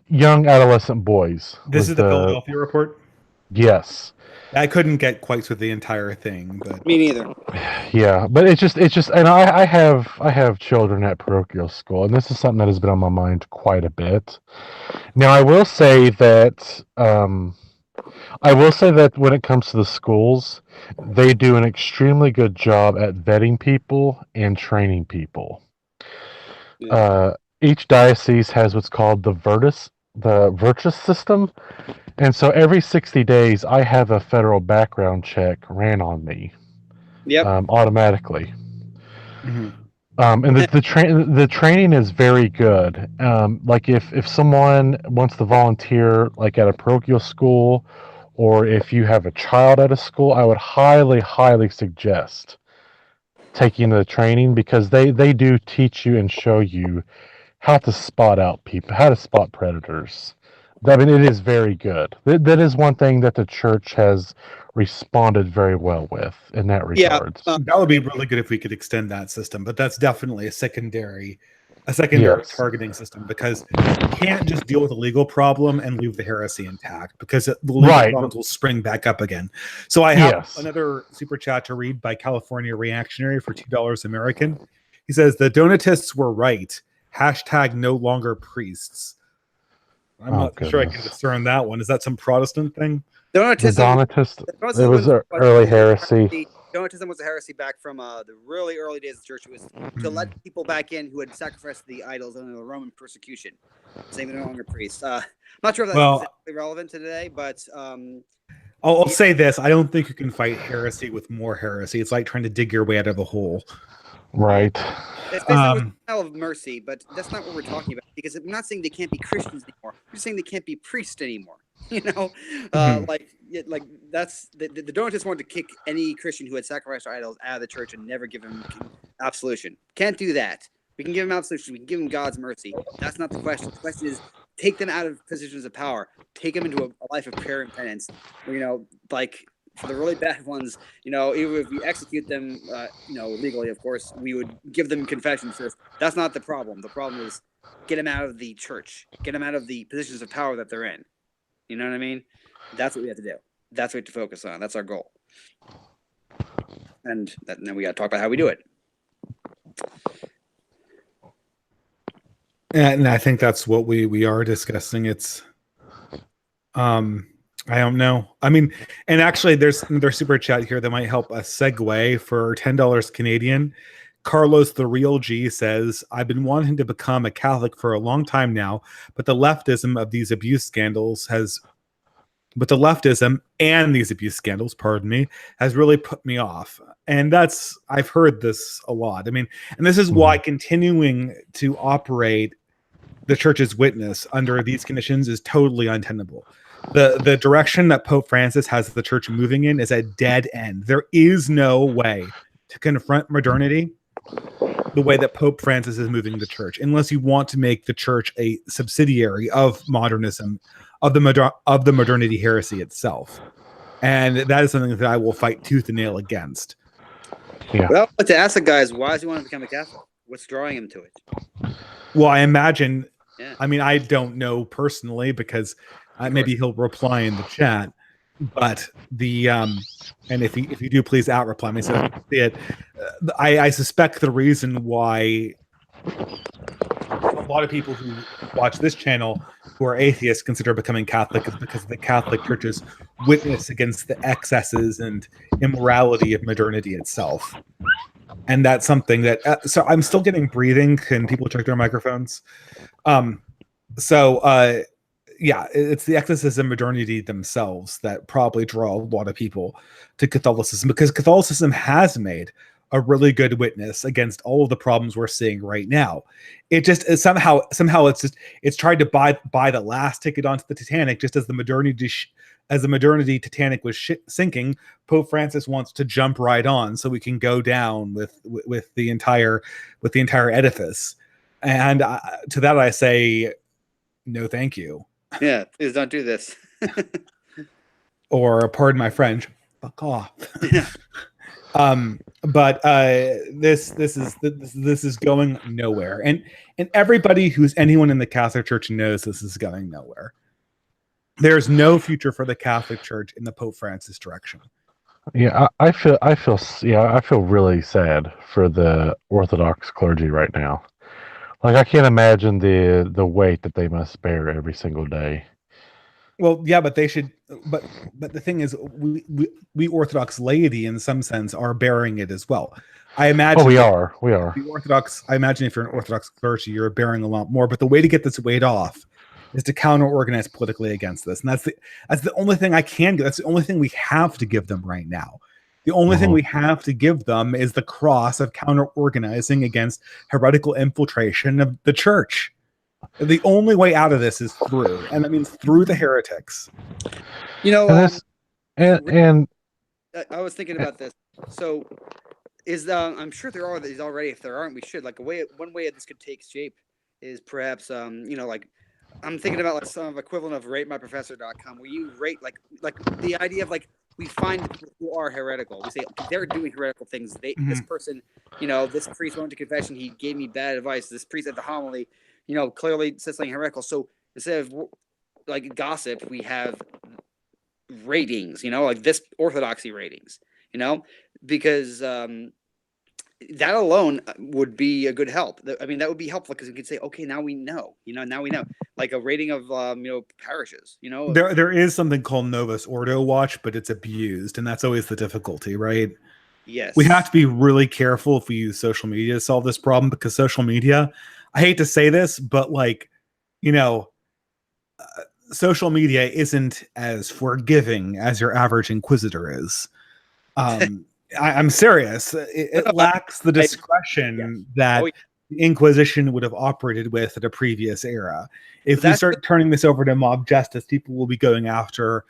young adolescent boys. This is the Philadelphia report? Yes. I couldn't get quite through the entire thing, but me neither. Yeah, but it's just, and I have children at parochial school, and this is something that has been on my mind quite a bit. Now, I will say that when it comes to the schools, they do an extremely good job at vetting people and training people. Yeah. Each diocese has what's called the Virtus system. And so every 60 days, I have a federal background check ran on me. Yep. Automatically. Mm-hmm. And the training is very good. Like if someone wants to volunteer, like at a parochial school, or if you have a child at a school, I would highly, highly suggest taking the training, because they do teach you and show you how to spot out people, how to spot predators. I mean, it is very good. That is one thing that the church has responded very well with in that regard. Yeah, that would be really good if we could extend that system, but that's definitely a secondary targeting system, because you can't just deal with a legal problem and leave the heresy intact, because the legal problems will spring back up again. So I have another super chat to read by California Reactionary for $2 American. He says, the Donatists were right. # no longer priests. I'm not sure I can discern that one. Is that some Protestant thing? Donatism, it was an early heresy. Donatism was a heresy back from the really early days of the church. It was to let people back in who had sacrificed the idols under the Roman persecution. Saying they're no longer priests. I'm not sure if that's exactly relevant today, but I'll say this. I don't think you can fight heresy with more heresy. It's like trying to dig your way out of a hole. Right. It's basically a style of mercy, but that's not what we're talking about, because I'm not saying they can't be Christians anymore. I'm just saying they can't be priests anymore. Like like that's the Donatists wanted to kick any Christian who had sacrificed idols out of the church and never give him absolution. Can't do that. We can give him absolution. We can give him God's mercy. That's not the question. The question is take them out of positions of power. Take them into a life of prayer and penance. Like for the really bad ones, even if we execute them, legally, of course, we would give them confession first. That's not the problem. The problem is get them out of the church. Get them out of the positions of power that they're in. You know what I mean? That's what we have to do. That's what we have to focus on. That's our goal. And then we got to talk about how we do it. And I think that's what we are discussing. It's, I don't know. I mean, and actually, there's another super chat here that might help us segue for $10 Canadian. Carlos the Real G says, I've been wanting to become a Catholic for a long time now, but the leftism and these abuse scandals, pardon me, has really put me off. And I've heard this a lot. I mean, and this is why continuing to operate the church's witness under these conditions is totally untenable. The direction that Pope Francis has the church moving in is a dead end. There is no way to confront modernity the way that Pope Francis is moving the church, unless you want to make the church a subsidiary of modernism, of the modernity heresy itself. And that is something that I will fight tooth and nail against. Yeah. Well, to ask the guys, why does he want to become a Catholic? What's drawing him to it? Well, I imagine, Yeah. I mean, I don't know personally because maybe he'll reply in the chat, but and if you do, please out reply me so I can see it. I suspect the reason why a lot of people who watch this channel who are atheists consider becoming Catholic is because of the Catholic Church's witness against the excesses and immorality of modernity itself. And that's something that so I'm still getting breathing. Can people check their microphones? Yeah, it's the excesses and modernity themselves that probably draw a lot of people to Catholicism, because Catholicism has made a really good witness against all of the problems we're seeing right now. It just somehow it's tried to buy the last ticket onto the Titanic, just as the modernity Titanic was sinking. Pope Francis wants to jump right on so we can go down with the entire edifice. And to that I say, no, thank you. Yeah, please don't do this. Or pardon my French, fuck off. Yeah. But this is going nowhere, and everybody who's anyone in the Catholic Church knows this is going nowhere. There's no future for the Catholic Church in the Pope Francis direction. Yeah, I feel really sad for the Orthodox clergy right now. Like, I can't imagine the weight that they must bear every single day. Well, yeah, but they should. But the thing is, we Orthodox laity, in some sense, are bearing it as well. I imagine. Oh, we are. The Orthodox. I imagine if you're an Orthodox clergy, you're bearing a lot more. But the way to get this weight off is to counter-organize politically against this, and that's the only thing I can do. That's the only thing we have to give them right now. The only thing we have to give them is the cross of counter-organizing against heretical infiltration of the church. The only way out of this is through, and that means through the heretics. And I was thinking about this. So, I'm sure there are these already. If there aren't, we should. One way this could take shape is perhaps I'm thinking about like some equivalent of ratemyprofessor.com, where you rate like the idea of we find people who are heretical. We say, okay, they're doing heretical things. This person, this priest went to confession. He gave me bad advice. This priest at the homily, clearly said something heretical. So instead of gossip, we have ratings, this orthodoxy ratings, because that alone would be a good help. I mean, that would be helpful because we could say, okay, now we know, like a rating of, parishes, There is something called Novus Ordo Watch, but it's abused, and that's always the difficulty, right? Yes. We have to be really careful if we use social media to solve this problem, because social media, I hate to say this, but social media isn't as forgiving as your average inquisitor is. I'm serious. It lacks the discretion that the Inquisition would have operated with at a previous era. If we start turning this over to mob justice, people will be going after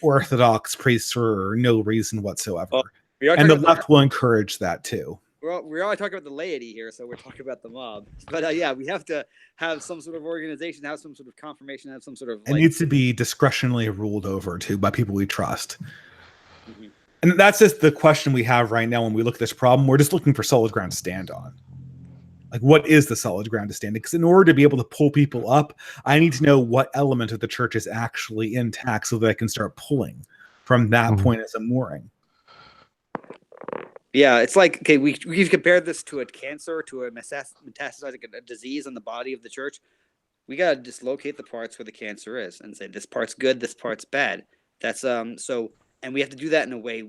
Orthodox priests for no reason whatsoever. Well, we are And the talking about left will encourage that too. we're all talking about the laity here, so we're talking about the mob. But yeah, we have to have some sort of organization, have some sort of confirmation, have some sort of It like. needs to be discretionally ruled over too by people we trust. Mhm. And that's just the question we have right now when we look at this problem. We're just looking for solid ground to stand on. Like, what is the solid ground to stand on? Because in order to be able to pull people up, I need to know what element of the church is actually intact so that I can start pulling from that point as a mooring. Yeah, it's like, okay, we've compared this to a cancer, to a metastasizing a disease on the body of the church. We got to dislocate the parts where the cancer is and say this part's good, this part's bad. That's so, and we have to do that in a way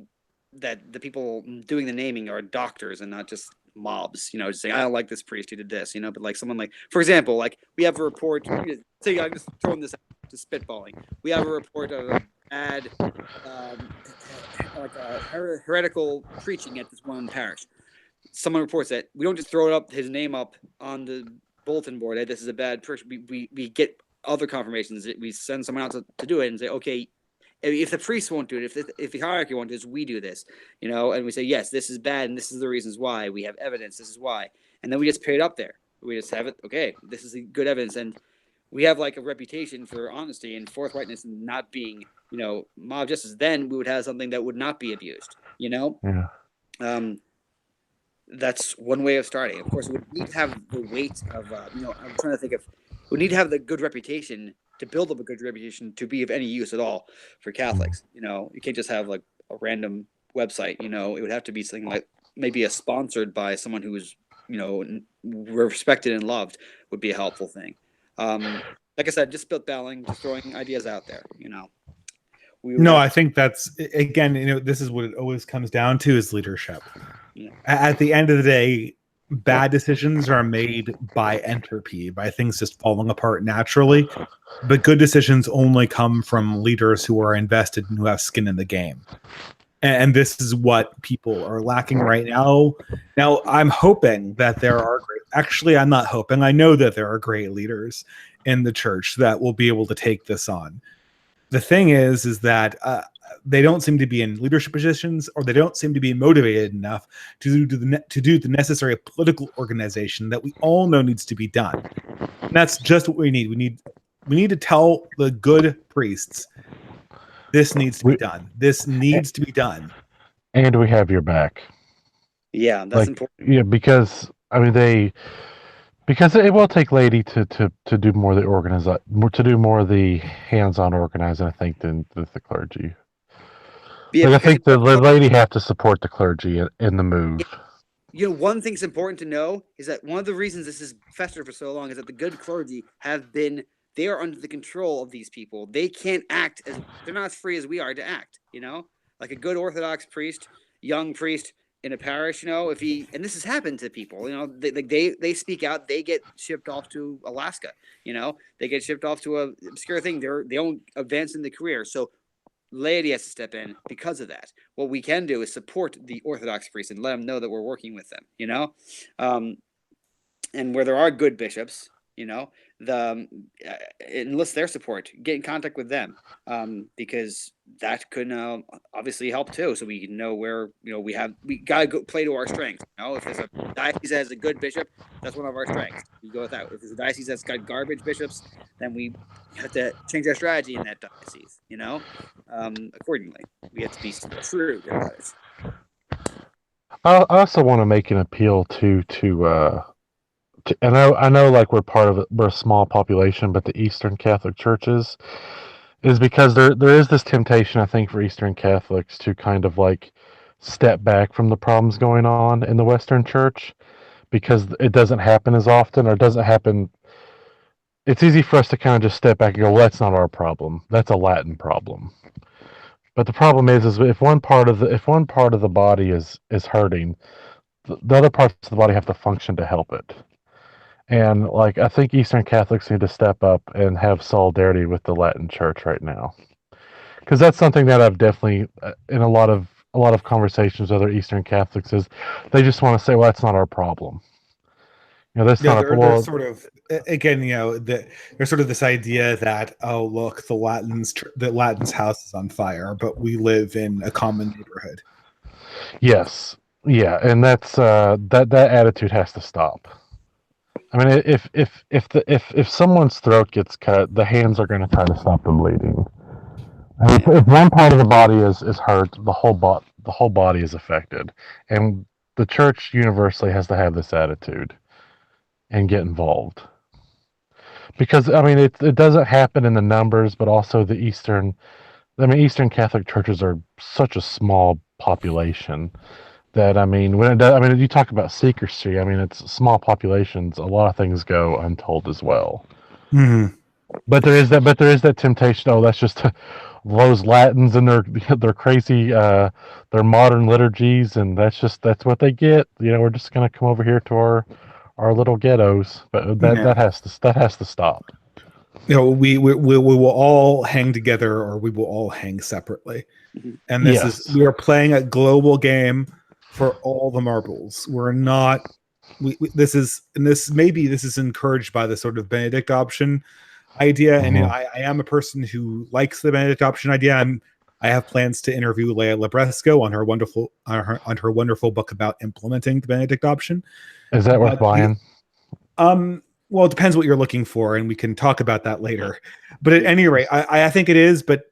that the people doing the naming are doctors and not just mobs. You know, just saying I don't like this priest who did this. You know, but like someone like, for example, like we have a report. Say I'm just throwing this out to spitballing. We have a report of a bad, like a heretical preaching at this one parish. Someone reports that we don't just throw his name up on the bulletin board. Hey, this is a bad person. We get other confirmations. We send someone else to do it and say, okay, if the priest won't do it, if the hierarchy won't do this, we do this, you know, and we say, yes, this is bad, and this is the reasons why. We have evidence. This is why, and then we just put it up there. We just have it. Okay, this is good evidence, and we have like a reputation for honesty and forthrightness and not being, you know, mob justice. Then we would have something that would not be abused. You know. Yeah. That's one way of starting. Of course, we need to have the weight of, you know, I'm trying to think of, we need to have the good reputation to build up a good reputation to be of any use at all for Catholics. You know, you can't just have like a random website, you know, it would have to be something like maybe a sponsored by someone who is, you know, respected and loved would be a helpful thing. Like I said, just spitballing, just throwing ideas out there, you know. No, I think that's, again, you know, this is what it always comes down to is leadership. Yeah. At the end of the day, bad decisions are made by entropy, by things just falling apart naturally. But good decisions only come from leaders who are invested and who have skin in the game. And this is what people are lacking right now. Now, I'm hoping that there are actually, I'm not hoping. I know that there are great leaders in the church that will be able to take this on. The thing is that they don't seem to be in leadership positions, or they don't seem to be motivated enough to do the necessary political organization that we all know needs to be done. And that's just what we need. We need to tell the good priests, this needs to be done. This needs to be done. And we have your back. Yeah, that's important. Yeah, because I mean because it will take laity to do more of the hands-on organizing, I think, than the clergy. Yeah, I think the laity have to support the clergy in the move. You know, one thing's important to know is that one of the reasons this is festered for so long is that the good clergy they are under the control of these people. They can't act they're not as free as we are to act, you know? Like a good Orthodox priest, young priest in a parish, you know, and this has happened to people, you know, they speak out, they get shipped off to Alaska, you know, they get shipped off to a obscure thing. They don't advance in the career. So laity has to step in because of that. What we can do is support the Orthodox priests and let them know that we're working with them, you know, and where there are good bishops, you know, enlist their support, get in contact with them, because that could obviously help too. So we can know where, you know, we gotta go play to our strengths. You know, if there's a diocese that has a good bishop, that's one of our strengths. We go with that. If there's a diocese that's got garbage bishops, then we have to change our strategy in that diocese. You know, accordingly, we have to be true about it. I also want to make an appeal and I know like we're a small population, but the Eastern Catholic churches is because there is this temptation, I think, for Eastern Catholics to kind of like step back from the problems going on in the Western Church because it doesn't happen as often, or it doesn't happen. It's easy for us to kind of just step back and go, well, that's not our problem. That's a Latin problem. But the problem is if one part of the body is hurting, the other parts of the body have to function to help it. And like I think Eastern Catholics need to step up and have solidarity with the Latin Church right now, because that's something that I've definitely in a lot of conversations with other Eastern Catholics is they just want to say, well, that's not our problem. that's Yeah, not a they're sort of, again, there's sort of this idea that, oh, look, the Latins' house is on fire, but we live in a common neighborhood. Yes, yeah, and that's that attitude has to stop. I mean, if someone's throat gets cut, the hands are going to try to stop the bleeding. I mean, if one part of the body is hurt, the whole body is affected, and the church universally has to have this attitude and get involved. Because I mean, it doesn't happen in the numbers, but also the Eastern. I mean, Eastern Catholic churches are such a small population that I mean, when it does, I mean, you talk about secrecy. I mean, it's small populations. A lot of things go untold as well. Mm-hmm. But there is that temptation. Oh, that's just those Latins and their crazy, their modern liturgies, and that's what they get. We're just gonna come over here to our little ghettos. But Yeah. that has to stop. We will all hang together, or we will all hang separately. Mhm. And Yes. we are playing a global game for all the marbles. We're not. This is, and this maybe this is encouraged by the sort of Benedict option idea. And Mhm. I am a person who likes the Benedict option idea. I have plans to interview Leia Labresco on her wonderful book about implementing the Benedict option. Is that worth But buying? well, it depends what you're looking for, and we can talk about that later. But at any rate, I think it is. But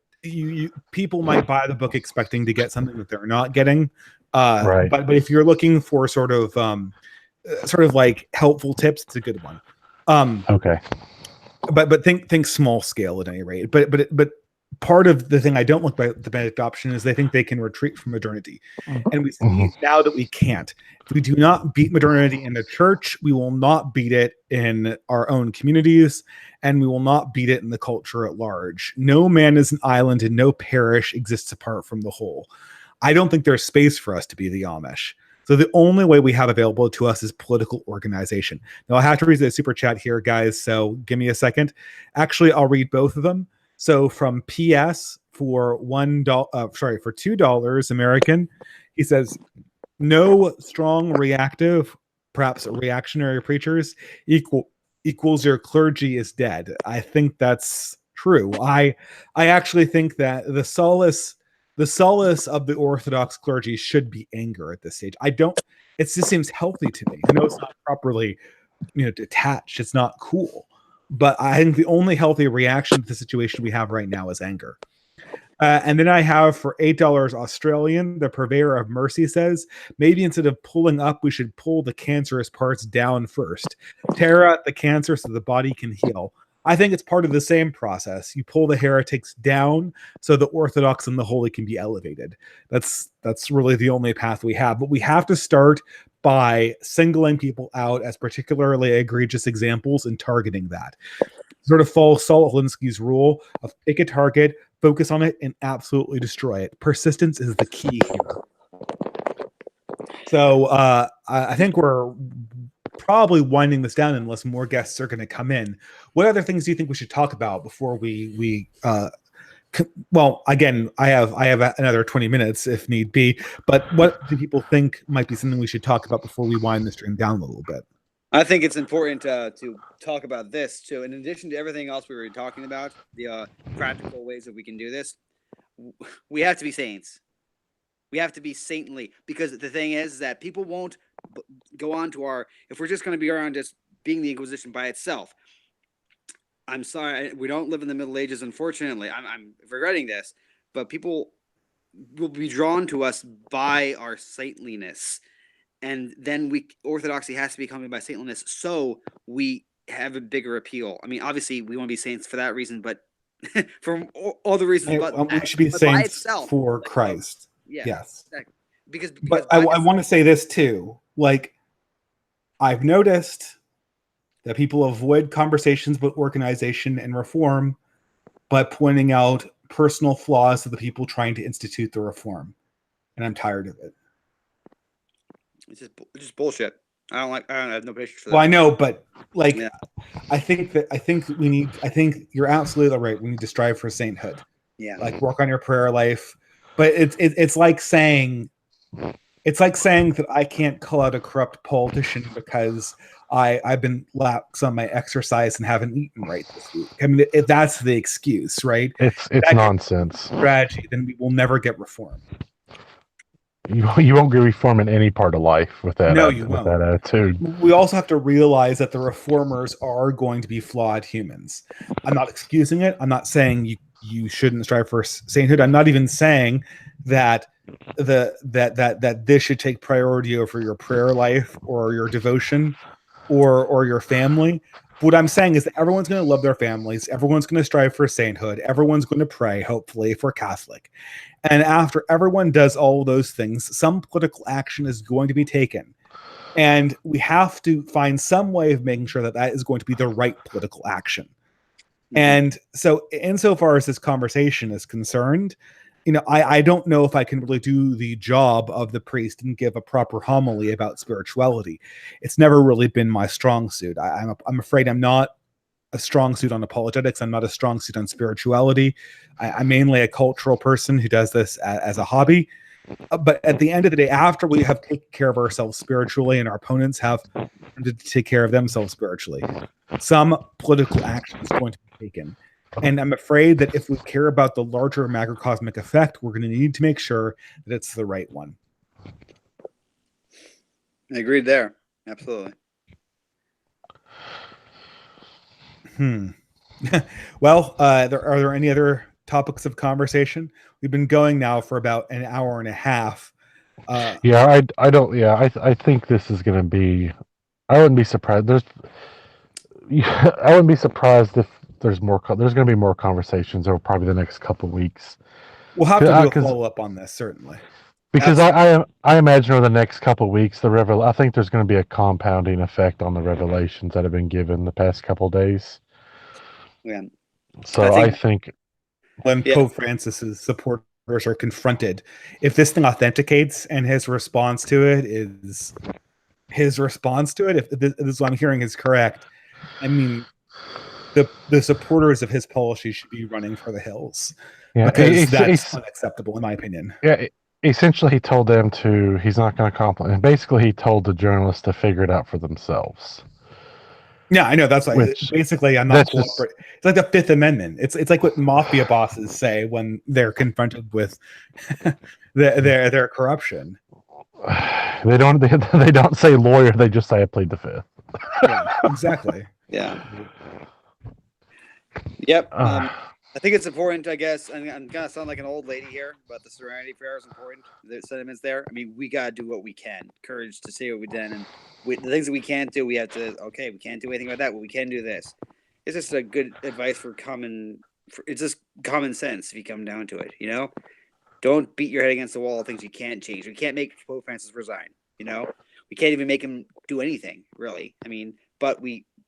people might buy the book expecting to get something that they're not getting. Right. But if you're looking for sort of like helpful tips, it's a good one. Okay. But think small scale at any rate. But part of the thing I don't like about the Benedict option is they think they can retreat from modernity, and we see now that we can't. If we do not beat modernity in the church, we will not beat it in our own communities, and we will not beat it in the culture at large. No man is an island, and no parish exists apart from the whole. I don't think there's space for us to be the Amish. So the only way we have available to us is political organization. Now I have to read the super chat here, guys. So give me a second. Actually, I'll read both of them. So from PS for for $2 American, he says, no strong reactive, perhaps reactionary preachers equals your clergy is dead. I think that's true. I actually think that the solace of the Orthodox clergy should be anger at this stage. I don't. It just seems healthy to me. I know it's not properly, detached. It's not cool, but I think the only healthy reaction to the situation we have right now is anger. And then I have for $8 Australian, the purveyor of mercy says, maybe instead of pulling up, we should pull the cancerous parts down first. Tear out the cancer so the body can heal. I think it's part of the same process. You pull the heretics down so the Orthodox and the holy can be elevated. That's really the only path we have. But we have to start by singling people out as particularly egregious examples and targeting that. Sort of follow Saul Alinsky's rule of pick a target, focus on it, and absolutely destroy it. Persistence is the key here. So I think we're probably winding this down unless more guests are going to come in. What other things do you think we should talk about before we well, again, I have another 20 minutes if need be, but what do people think might be something we should talk about before we wind the stream down a little bit? I think it's important to talk about this too. In addition to everything else we were talking about, the practical ways that we can do this, we have to be saints. We have to be saintly, because the thing is that people won't go on to if we're just going to be around just being the Inquisition by itself. I'm sorry, we don't live in the Middle Ages, unfortunately. I'm regretting this, but people will be drawn to us by our saintliness. And then Orthodoxy has to be accompanied by saintliness, so we have a bigger appeal. I mean, obviously, we want to be saints for that reason, but for all the reasons, we should be saints itself, for Christ. Yeah, yes, exactly. Because but I want to say this too. Like, I've noticed that people avoid conversations about organization and reform by pointing out personal flaws of the people trying to institute the reform, and I'm tired of it. It's just bullshit. I have no patience for that. Well, I know, but like, yeah. I think you're absolutely right. We need to strive for sainthood. Yeah. Like, work on your prayer life. But it's like saying, It's like saying that I can't call out a corrupt politician because I've been lax on my exercise and haven't eaten right this week. I mean, if that's the excuse, right? It's That is nonsense. strategy. Then we will never get reform. You won't get reform in any part of life with No, you with won't. that attitude. We also have to realize that the reformers are going to be flawed humans. I'm not excusing it. I'm not saying you shouldn't strive for sainthood. I'm not even saying that that this should take priority over your prayer life or your devotion or your family. What I'm saying is that everyone's going to love their families. Everyone's going to strive for sainthood. Everyone's going to pray, hopefully, if we're Catholic. And after everyone does all those things, some political action is going to be taken. And we have to find some way of making sure that that is going to be the right political action. And so, insofar as this conversation is concerned, I don't know if I can really do the job of the priest and give a proper homily about spirituality. It's never really been my strong suit. I'm afraid I'm not a strong suit on apologetics. I'm not a strong suit on spirituality. I'm mainly a cultural person who does this as a hobby. But at the end of the day, after we have taken care of ourselves spiritually and our opponents have to take care of themselves spiritually, some political action is going to be taken. And I'm afraid that if we care about the larger macrocosmic effect, we're going to need to make sure that it's the right one. I agreed there. Absolutely. Well, are there any other topics of conversation? We've been going now for about an hour and a half. I don't. Yeah, I think this is going to be. I wouldn't be surprised. I wouldn't be surprised if there's more. There's going to be more conversations over probably the next couple of weeks. We'll have to do a follow up on this, certainly. Because I imagine over the next couple of weeks, I think there's going to be a compounding effect on the revelations that have been given the past couple of days. Yeah. So I think when Pope Francis's supporters are confronted, if this thing authenticates and his response to it, if this is what I'm hearing is correct, I mean, the supporters of his policy should be running for the hills, because that's unacceptable, in my opinion. Yeah, essentially, he told them he's not going to compliment. And basically, he told the journalists to figure it out for themselves. Yeah, I know. That's like basically, I'm not cooperating. It's like the Fifth Amendment. It's like what mafia bosses say when they're confronted with their corruption. They don't say lawyer. They just say I plead the fifth. Yeah, exactly. Yeah. Yep. I think it's important, I guess. I'm going to sound like an old lady here, but the serenity prayer is important. The sentiments there. I mean, we got to do what we can. Courage to say what we did. And the things that we can't do, we have to, we can't do anything about that, but we can do this. It's just a good advice it's just common sense if you come down to it, Don't beat your head against the wall of things you can't change. We can't make Pope Francis resign, We can't even make him do anything, really. I mean, but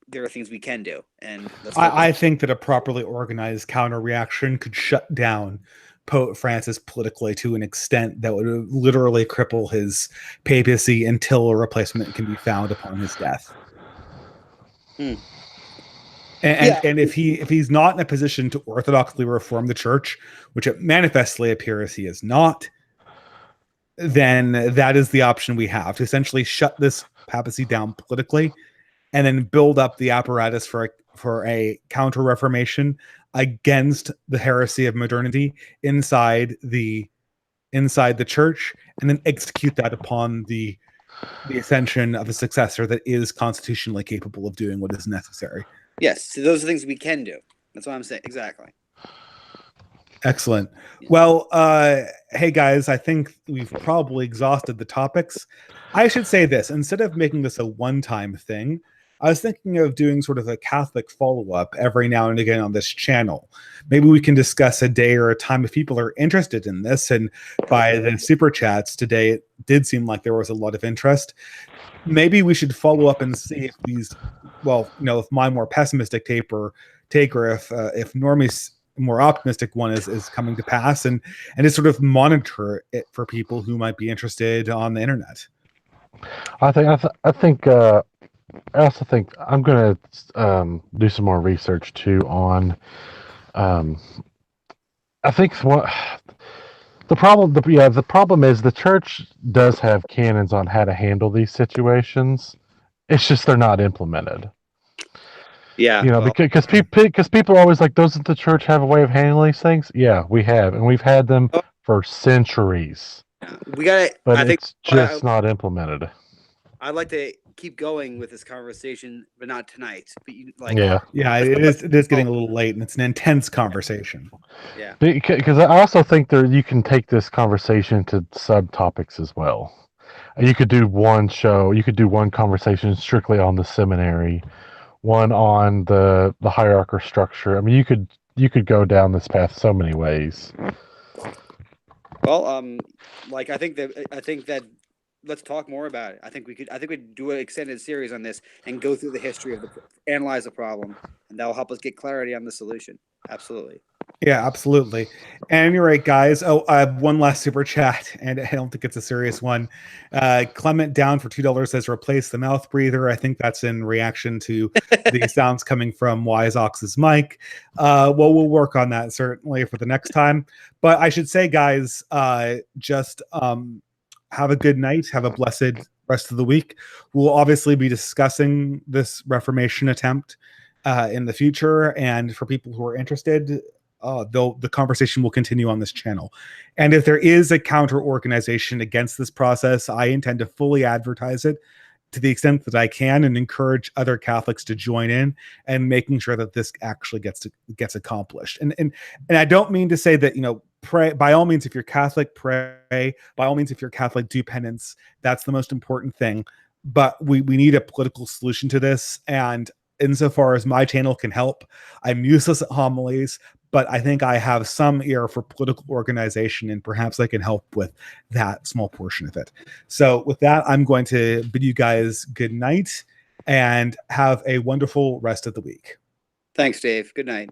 there are things we can do, and I think that a properly organized counter reaction could shut down Pope Francis politically to an extent that would literally cripple his papacy until a replacement can be found upon his death. And if he's not in a position to orthodoxly reform the church, which it manifestly appears he is not, then that is the option we have, to essentially shut this papacy down politically, and then build up the apparatus for a counter-reformation against the heresy of modernity inside the church, and then execute that upon the ascension of a successor that is constitutionally capable of doing what is necessary. Yes, so those are things we can do. That's what I'm saying. Exactly. Excellent. Well, hey guys, I think we've probably exhausted the topics. I should say this, instead of making this a one-time thing, I was thinking of doing sort of a Catholic follow-up every now and again on this channel. Maybe we can discuss a day or a time if people are interested in this. And by the super chats today, it did seem like there was a lot of interest. Maybe we should follow up and see if if my more pessimistic take, or if Normie's more optimistic one is coming to pass, and just sort of monitor it for people who might be interested on the internet. I also think I'm going to do some more research too on. I think The problem is the church does have canons on how to handle these situations. It's just they're not implemented. Yeah, You know, well, because people are always like, doesn't the church have a way of handling these things? Yeah, we have, and we've had them oh, for centuries, we got to. but I think it's just not implemented. I'd like to keep going with this conversation, but not tonight. But Yeah, Yeah, it is getting a little late, and it's an intense conversation. yeah. because I also think that you can take this conversation to subtopics as well. You could do one show, you could do one conversation strictly on the seminary, one on the hierarchical structure. I mean, you could go down this path so many ways. Well, like I think that let's talk more about it. I think we'd do an extended series on this and go through the history of analyze the problem, and that will help us get clarity on the solution. Absolutely. Yeah, absolutely. And you're right, guys. Oh, I have one last super chat, and I don't think it's a serious one. Clement down for $2 says replace the mouth breather. I think that's in reaction to the sounds coming from Wise Ox's mic. Well, we'll work on that certainly for the next time. But I should say, guys, just have a good night. Have a blessed rest of the week. We'll obviously be discussing this Reformation attempt in the future, and for people who are interested, the conversation will continue on this channel. And if there is a counter organization against this process, I intend to fully advertise it to the extent that I can and encourage other Catholics to join in and making sure that this actually gets accomplished. And I don't mean to say that, pray by all means. If you're Catholic, pray. By all means, if you're Catholic, do penance. That's the most important thing. But we need a political solution to this. And insofar as my channel can help, I'm useless at homilies, but I think I have some ear for political organization, and perhaps I can help with that small portion of it. So with that, I'm going to bid you guys good night and have a wonderful rest of the week. Thanks, Dave. Good night.